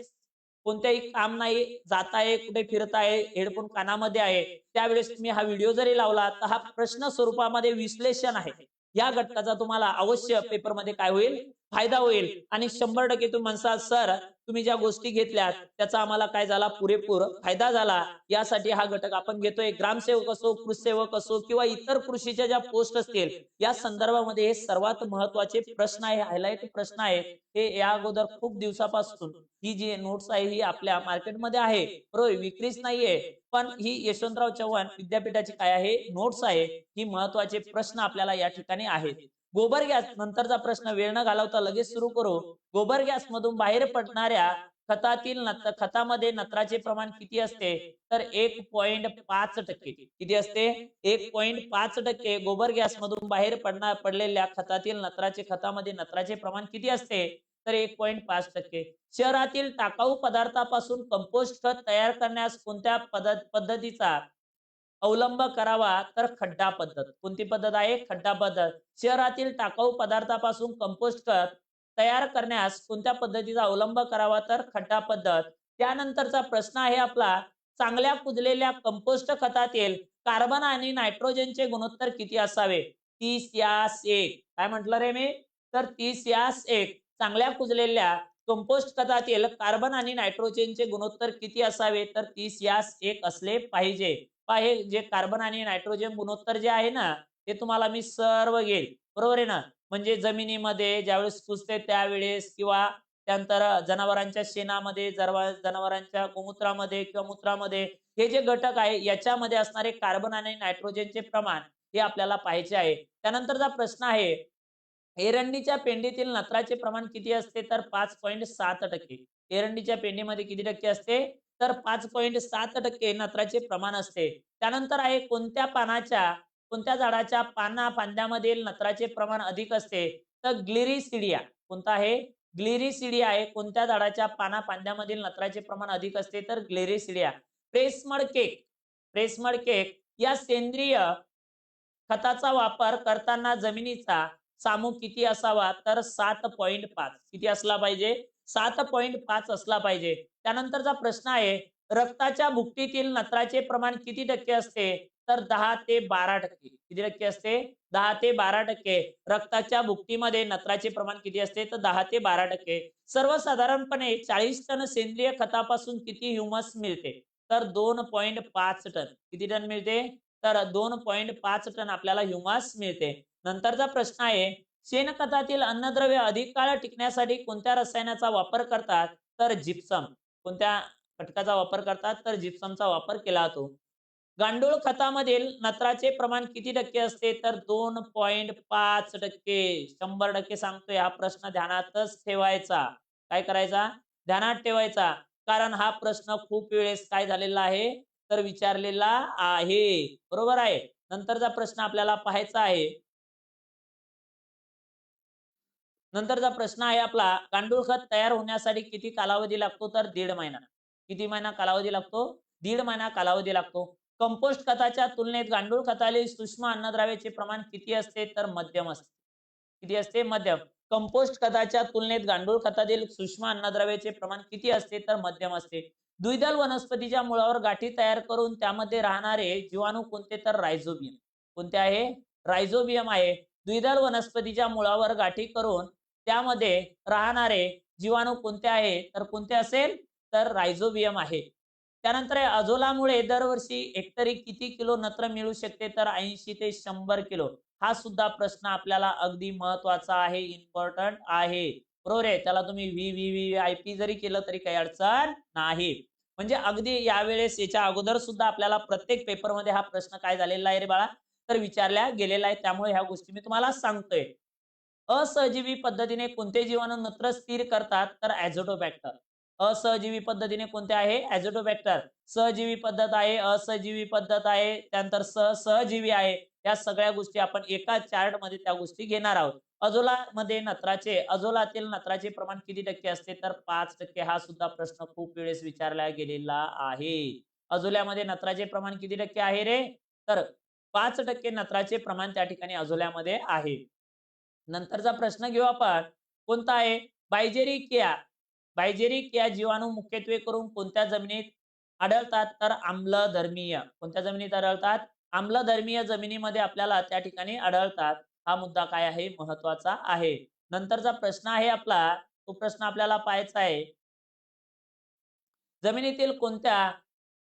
कोणतेही काम नाही, जात आहे, कुठे फिरत आहे, हेडफोन कानामध्ये आहे, त्यावेळेस तुम्ही हा व्हिडिओ जरी लावला तर हा प्रश्न स्वरूपामध्ये विश्लेषण आहे. या घटकाचा तुम्हाला अवश्य पेपरमध्ये काय होईल, फायदा होईल. आणि 100% तुम्ही म्हणसाल सर तुम्ही ज्या गोष्टी घेतल्यात त्याचा आम्हाला काय झाला, पुरेपूर फायदा झाला. यासाठी हा घटक आपण घेतोय. ग्रामसेवक असो, कृषीसेवक असो किंवा इतर कृषीच्या ज्या पोस्ट असतील, या संदर्भामध्ये हे सर्वात महत्वाचे प्रश्न आहे, हायलाइट प्रश्न आहे. हे या अगोदर खूप दिवसापासून ही जी नोट्स आहे ही आपल्या मार्केटमध्ये आहे, बरोबर, विक्रीच नाहीये. पण ही यशवंतराव चव्हाण विद्यापीठाची काय आहे, नोट्स आहे. ही महत्वाचे प्रश्न आपल्याला या ठिकाणी आहेत. गोबर गॅस नंतरचा प्रश्न वेळ न घालवता लगेच सुरू करू. गोबर गॅस मधून बाहेर पडणाऱ्या खतामध्ये नत्राचे प्रमाण किती असते, तर 1.5%. किती असते, 1.5% गोबर गॅस मधून बाहेर पडलेल्या खतामध्ये नत्राचे प्रमाण किती असते, तर 1.5%. शहरातील टाकाऊ पदार्थापासून कंपोस्ट खत तयार करण्यास कोणत्या पद्धतीचा अवलंब करावा, तर खड्डा पद्धत. कोणती पद्धत आहे, खड्डा पद्धत. शहरातील टाकाऊ पदार्थापासून कंपोस्ट खत तयार करण्यास कोणत्या पद्धतीचा अवलंब करावा, तर खड्डा पद्धत. त्यानंतरचा प्रश्न आहे आपला, चांगल्या कुजलेल्या कंपोस्ट खतातील कार्बन आणि नायट्रोजनचे गुणोत्तर किती असावे, 30:1. काय म्हटलं रे मी, तर 30:1. चांगल्या कुजलेल्या कंपोस्ट खतातील कार्बन आणि नायट्रोजनचे गुणोत्तर किती असावे, तर 30:1 असले पाहिजे. हे जे कार्बन आणि नायट्रोजन गुणोत्तर जे आहे ना, ते तुम्हाला मी सर्व घेईल, बरोबर आहे ना. म्हणजे जमिनीमध्ये ज्यावेळेस कुजते त्यावेळेस किंवा त्यानंतर जनावरांच्या शेणामध्ये, जनावरांच्या गोमूत्रामध्ये किंवा मूत्रामध्ये, हे जे घटक आहे याच्यामध्ये असणारे कार्बन आणि नायट्रोजनचे प्रमाण हे आपल्याला पाहायचे आहे. त्यानंतरचा प्रश्न आहे, एरंडीच्या पेंडीतील नत्राचे प्रमाण किती असते, तर 5.7%. एरंडीच्या पेंडीमध्ये किती टक्के असते, तर 5.7% नत्राचे प्रमाण असते. त्यानंतर आहे, कोणत्या झाडाच्या फांद्यामधील नत्राचे प्रमाण अधिक असते, तर ग्लिरिसिडिया. कोणता आहे, ग्लिरिसिडिया आहे. कोणत्या झाडाच्या फांद्यामधील नत्राचे प्रमाण अधिक असते, तर ग्लिरिसिडिया. प्रेसमड केक या सेंद्रिय खताचा वापर करताना जमिनीचा सामू किती असावा, तर 7.5. किती असला पाहिजे, 7.5 असला पाहिजे. त्यानंतरचा प्रश्न आहे, रक्ताच्या भुकटीतील नत्राचे प्रमाण किती टक्के असते, तर 10 ते 12%. किती टक्के असते, 10 ते 12%. रक्ताच्या भुकटीमध्ये नत्राचे प्रमाण किती असते, तर 10 ते 12%. सर्वसाधारणपणे 40 टन सेंद्रिय खतापासून किती ह्युमस मिळते, तर 2.5 टन. किती टन मिळते, तर 2.5 टन आपल्याला ह्युमस मिळते. नंतरचा प्रश्न आहे, शेणखतातील अन्नद्रव्य अधिक काळ टिकण्यासाठी कोणत्या रसायनाचा वापर करतात, तर जिप्सम. कोणत्या घटकाचा वापर करतात, तर जिप्समचा वापर केला जातो. गांडूळ खतामधील नत्राचे प्रमाण किती टक्के असते, तर 2.5%. 100% सांगतोय. हा प्रश्न ध्यानातच ठेवायचा. काय करायचा, ध्यानात ठेवायचा. कारण हा प्रश्न खूप वेळेस काय झालेला आहे, तर विचारलेला आहे, बरोबर आहे. नंतरचा प्रश्न आपल्याला पाहायचा आहे. नंतरचा प्रश्न आहे आपला, गांडूळ खत तयार होण्यासाठी किती कालावधी लागतो, तर 1.5 महिना. किती महिना कालावधी लागतो, 1.5 महिना कालावधी लागतो. कंपोस्ट खताच्या तुलनेत गांडूळ खतातील सूक्ष्म अन्नद्रव्याचे प्रमाण किती असते, तर मध्यम असते. किती असते, मध्यम. कंपोस्ट खताच्या तुलनेत गांडूळ खतातील सूक्ष्म अन्नद्रव्याचे प्रमाण किती असते, तर मध्यम असते. द्विदल वनस्पतीच्या मुळावर गाठी तयार करून त्यामध्ये राहणारे जीवाणू कोणते, तर रायझोबियम. कोणते आहे, रायझोबियम आहे. द्विदल वनस्पतीच्या मुळावर गाठी करून त्यामध्ये राहणारे जीवाणू कोणते आहे, तर कोणते असेल, तर रायझोबियम आहे. त्यानंतर अझोलामुळे दरवर्षी हेक्टरी किती किलो नत्र मिळू शकते, तर 80 ते 100 किलो. हा सुद्धा प्रश्न आपल्याला अगदी महत्वाचा आहे, इम्पॉर्टंट आहे, बरोबर आहे. त्याला तुम्ही व्ही जरी केलं तरी काही अडचण नाही. म्हणजे अगदी यावेळेस याच्या अगोदर सुद्धा आपल्याला प्रत्येक पेपरमध्ये हा प्रश्न काय झालेला आहे रे बाळा, तर विचारला गेलेला आहे. त्यामुळे ह्या गोष्टी मी तुम्हाला सांगतोय. असहजीवी पद्धतीने कोणते जीवाणू नत्र स्थिर करतात, तर ॲझोटोबॅक्टर. असहजीवी पद्धतीने कोणते आहे, ॲझोटोबॅक्टर. सहजीवी पद्धत आहे, असहजीवी पद्धत आहे, त्यानंतर सहजीवी आहे. या सगळ्या गोष्टी आपण एका चार्ट मध्ये त्या गोष्टी घेणार आहोत. अजोलातील नत्राचे प्रमाण किती टक्के असते तर 5%. हा सुद्धा प्रश्न खूप वेळेस विचारला गेलेला आहे. अजोल्यामध्ये नत्राचे प्रमाण किती टक्के आहे रे? तर 5% नत्राचे प्रमाण त्या ठिकाणी अजोल्यामध्ये आहे. नंतरचा प्रश्न घेऊ आपण. कोणता आहे? बायजेरिक जीवाणू मुख्यत्वे करून कोणत्या जमिनीत आढळतात? तर आम्लधर्मीय. कोणत्या जमिनीत आढळतात? आम्लधर्मीय जमिनीमध्ये आपल्याला त्या ठिकाणी आढळतात. हा मुद्दा काय आहे? महत्वाचा आहे. नंतरचा प्रश्न आहे आपला, तो प्रश्न आपल्याला पाहायचा आहे. जमिनीतील कोणत्या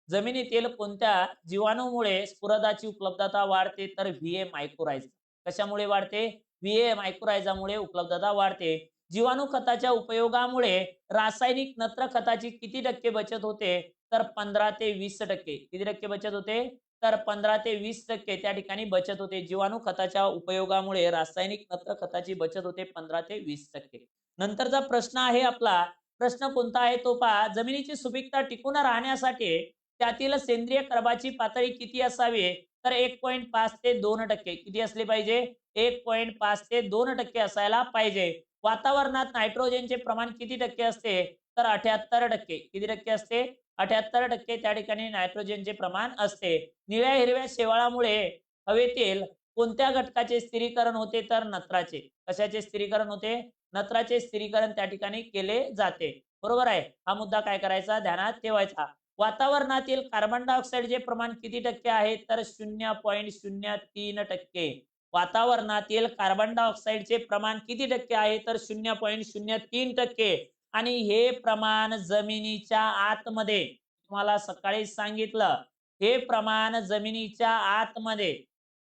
जमिनीतील कोणत्या जीवाणूमुळे स्फुरदाची उपलब्धता वाढते? तर व्हीए मायकोरायझा. कशामुळे वाढते? व्हीए मायकोरायझामुळे उपलब्धता वाढते. जीवाणू खताच्या उपयोगामुळे रासायनिक नत्र खताची किती टक्के बचत होते? तर 15 ते 20%. किती टक्के बचत होते? तर 15 ते 20% त्या ठिकाणी बचत होते. जीवाणू खताच्या उपयोगामुळे रासायनिक नत्र खताची बचत होते 15 ते 20%. नंतरचा प्रश्न आहे आपला, प्रश्न कोणता आहे तो पहा. जमिनीची सुपीकता टिकून राहण्यासाठी त्यातील सेंद्रिय कर्बाची पातळी किती असावी? तर 1.5 ते 2%. किती असली पाहिजे? 1.5 ते 2% असायला पाहिजे. वातावरणात नायट्रोजनचे प्रमाण किती टक्के असते? तर 78%. किती टक्के असते? 78% त्या ठिकाणी नायट्रोजनचे प्रमाण असते. निळ्या हिरव्या शेवाळामुळे हवेतील कोणत्या घटकाचे स्थिरीकरण होते? तर नत्राचे. कशाचे स्थिरीकरण होते? नत्राचे स्थिरीकरण त्या ठिकाणी केले जाते. बरोबर आहे. हा मुद्दा काय करायचा? ध्यानात ठेवायचा. वातावरणातील कार्बन डायऑक्साईडचे प्रमाण किती टक्के आहे? तर 0.03%. वातावरणातील कार्बन डायऑक्साईडचे प्रमाण किती टक्के आहे? तर 0.03%. आणि हे प्रमाण जमिनीच्या आतमध्ये, तुम्हाला सकाळी सांगितलं, हे प्रमाण जमिनीच्या आतमध्ये,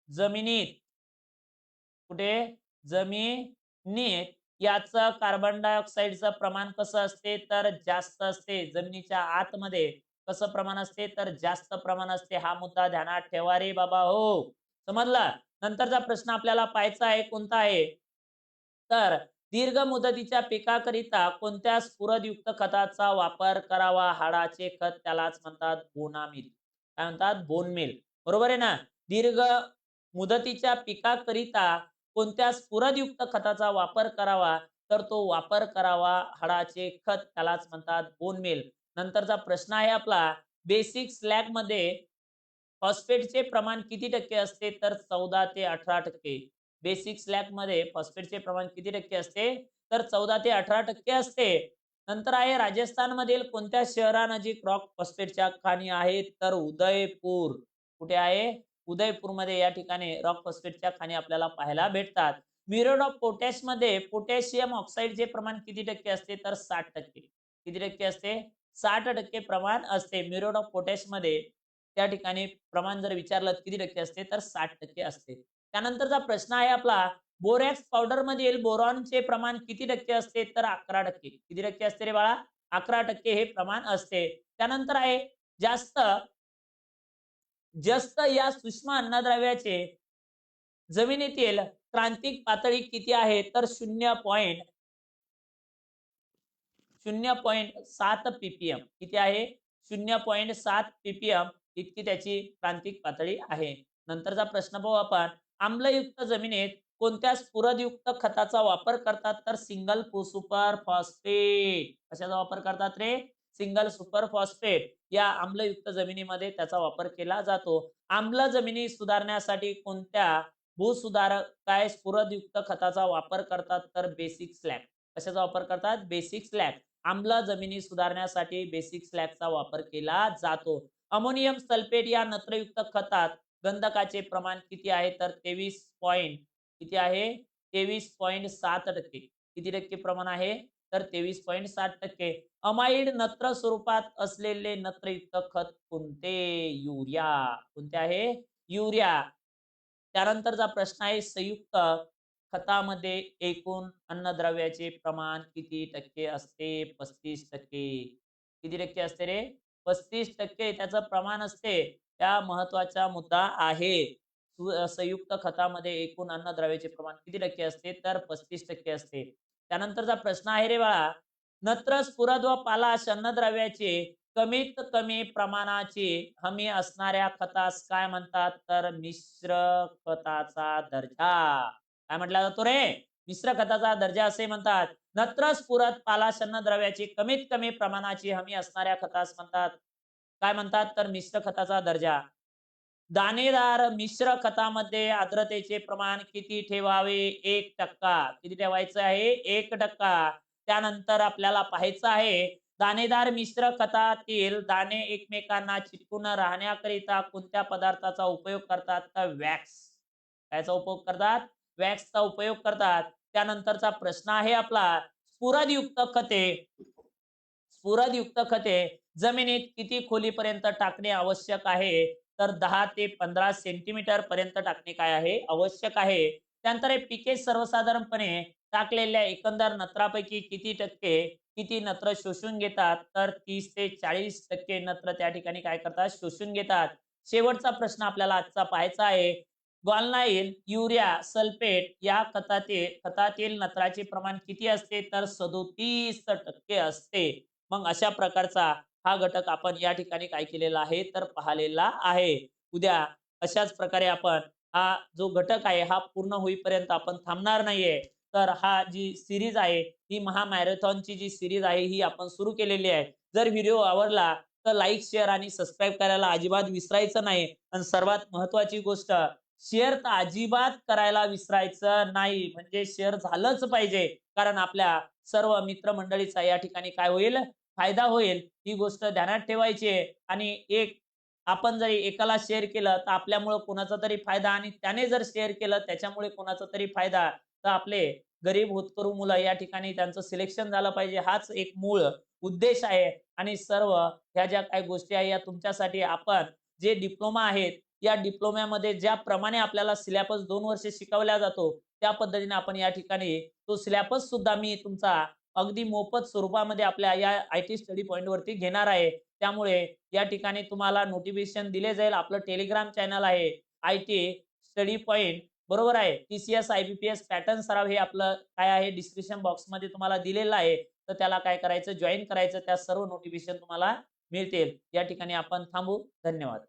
जमिनीत, कुठे? जमिनीत याचं कार्बन डायऑक्साईडचं प्रमाण कसं असते? तर जास्त असते. जमिनीच्या आतमध्ये कसं प्रमाण असते? तर जास्त प्रमाण असते. हा मुद्दा ध्यानात ठेवा रे बाबा हो. समजला? नंतरचा प्रश्न आपल्याला पाहायचा आहे, कोणता आहे? तर दीर्घ मुदतीच्या पिकाकरिता कोणत्या स्फुरदयुक्त खताचा वापर करावा? हाडाचे खत, त्यालाच म्हणतात बोनामील. काय म्हणतात? बोनमील. बरोबर आहे ना? दीर्घ मुदतीच्या पिकाकरिता कोणत्या स्फुरदयुक्त खताचा वापर करावा? तर तो वापर करावा हाडाचे खत, त्यालाच म्हणतात बोनमील. नंतरचा प्रश्न आहे आपला, बेसिक स्लॅग मध्ये फॉस्फेटचे प्रमाण किती टक्के असते? तर 14 ते 18%. बेसिक स्लॅग मध्ये फॉस्फेटचे प्रमाण किती टक्के असते? तर 14 ते 18% असते. नंतर आहे, राजस्थानमधील कोणत्या शहरानजीक रॉक फॉस्फेटच्या खाणी आहेत? तर उदयपूर. कुठे आहे? उदयपूरमध्ये या ठिकाणी रॉक फॉस्फेटच्या खाणी आपल्याला पाहायला भेटतात. म्युरेट ऑफ पोटॅश मध्ये पोटॅशियम ऑक्साईडचे प्रमाण किती टक्के असते? तर 60%. किती टक्के असते? 60% प्रमाण असते. म्युरेट ऑफ पोटॅश मध्ये त्या ठिकाणी प्रमाण जर विचारलं किती टक्के असते? तर 60% असते. त्यानंतरचा प्रश्न आहे आपला, बोरॅक्स पावडर मधील बोरॉनचे प्रमाण किती टक्के असते? तर 11%. किती टक्के असते रे बाळा? 11% हे प्रमाण असते. त्यानंतर आहे, जास्त जस्त या सूक्ष्म अन्नद्रव्याचे जमिनीतील क्रांतिक पातळी किती आहे? तर 0.7 ppm. किती आहे? 0.7 ppm इतकी त्याची क्रांतिक पातळी आहे. नंतरचा प्रश्न पाहू आपण. आम्लयुक्त जमिनीत कोणत्या स्फुरदयुक्त खताचा वापर करतात? तर सिंगल सुपर फॉस्फेट. कशाचा वापर करतात रे? Single super phosphate. या आम्लयुक्त जमिनीमध्ये त्याचा वापर केला जातो. आम्ल जमिनी सुधारण्यासाठी कोणत्या भूसुधारक काय स्फुरदयुक्त खताचा वापर करतात? तर बेसिक स्लॅग. कशाचा वापर करतात? Basic slag. आम्ल जमिनी सुधारण्यासाठी बेसिक स्लॅगचा वापर केला जातो. अमोनियम सल्फेट या नत्रयुक्त खतात गंधकाचे प्रमाण किती आहे? तर 23 पॉइंट किती आहे? 23.7%. किती टक्के प्रमाण आहे? तर 23.7%. अमाइड नत्र स्वरूपात असलेले नत्रयुक्त खत कोणते? युरिया. कोणते आहे? युरिया. त्यानंतरचा प्रश्न आहे, संयुक्त खतामध्ये एकूण अन्नद्रव्याचे प्रमाण किती टक्के असते? 35%. किती टक्के असते रे? 35% त्याचं प्रमाण असते. त्या महत्वाचा मुद्दा आहे. संयुक्त खतामध्ये एकूण अन्नद्रव्याचे प्रमाण किती टक्के असते? तर 35% असते. त्यानंतरचा प्रश्न आहे रे बाळा, नत्र, स्फुरद व पालाश अन्नद्रव्याचे कमीत कमी प्रमाणाची हमी असणाऱ्या खतास काय म्हणतात? तर मिश्र खताचा दर्जा. काय म्हटला जातो रे? मिश्र खताचा दर्जा असे म्हणतात. नत्र स्फुरत पालाशन्न द्रव्याची कमीत कमी प्रमाणाची हमी असणाऱ्या खतास म्हणतात. काय म्हणतात? तर मिश्र खताचा दर्जा. दाणेदार मिश्र खतामध्ये आर्द्रतेचे प्रमाण किती ठेवावे? 1%. किती ठेवायचं आहे? 1%. त्यानंतर आपल्याला पाहायचं आहे, दाणेदार मिश्र खतातील दाणे एकमेकांना चिटकून राहण्याकरिता कोणत्या पदार्थाचा उपयोग करतात? तर वॅक्स. कायचा उपयोग करतात? वॅक्सचा उपयोग करतात. त्यानंतरचा प्रश्न आहे आपला, स्फुरदयुक्त खते. स्फुरदयुक्त खते जमिनीत किती खोलीपर्यंत टाकणे आवश्यक आहे? तर 10 ते 15 सेंटीमीटर पर्यंत टाकणे काय आहे? आवश्यक आहे. त्यानंतर हे पिके सर्वसाधारणपणे टाकलेल्या एकंदर नत्रापैकी किती नत्र शोषून घेतात? तर 30 ते 40% नत्र त्या ठिकाणी काय करतात? शोषून घेतात. शेवटचा प्रश्न आपल्याला आजचा पाहायचा आहे. गॉल्नाइन, युरिया, सल्फेट या खतातील नत्राचे प्रमाण किती असते? तर 37% असते. मग अशा प्रकारचा हा घटक आपण या ठिकाणी काय केलेला आहे? तर पाहिलेला आहे. उद्या अशाच प्रकारे आपण हा जो घटक आहे हा पूर्ण होईपर्यंत आपण थांबणार नाहीये. तर हा जी सीरीज आहे, ही महामॅरेथॉनची जी सीरीज आहे, ही आपण सुरू केलेली आहे. जर व्हिडिओ आवडला तर लाईक, शेअर आणि सबस्क्राईब करायला अजिबात विसरायचं नाही. आणि सर्वात महत्त्वाची गोष्ट, शेअर तर अजिबात करायला विसरायचं नाही. म्हणजे शेअर झालंच पाहिजे. कारण आपल्या सर्व मित्रमंडळीचा या ठिकाणी काय होईल? फायदा होईल. ही गोष्ट ध्यानात ठेवायची आहे. आणि आपण जर एकाला शेअर केलं तर आपल्यामुळं कोणाचा तरी फायदा, आणि त्याने जर शेअर केलं त्याच्यामुळे कोणाचा तरी फायदा. तर आपले गरीब होतकरू मुलं या ठिकाणी त्यांचं सिलेक्शन झालं पाहिजे, हाच एक मूळ उद्देश आहे. आणि सर्व ह्या ज्या काही गोष्टी आहे या तुमच्यासाठी, आपण जे डिप्लोमा आहेत, या डिप्लोम्यामध्ये ज्याप्रमाणे आपल्याला सिलेबस 2 वर्ष शिकवला जातो, त्या पद्धतीने आपण या ठिकाणी तो सिलेबस सुद्धा मी तुमचा अगदी मोफत स्वरूपामध्ये आपल्या या आय-टी स्टडी पॉइंटवरती घेणार आहे. त्यामुळे या ठिकाणी तुम्हाला नोटिफिकेशन दिले जाईल. आपलं टेलिग्राम चॅनल आहे, आय-टी स्टडी पॉइंट, बरोबर आहे. टी-सी-एस, आय-बी-पी-एस पॅटर्न सराव हे आपलं काय आहे, डिस्क्रिप्शन बॉक्समध्ये तुम्हाला दिलेलं आहे. तर त्याला काय करायचं? जॉइन करायचं. त्या सर्व नोटिफिकेशन तुम्हाला मिळतील. या ठिकाणी आपण थांबू. धन्यवाद.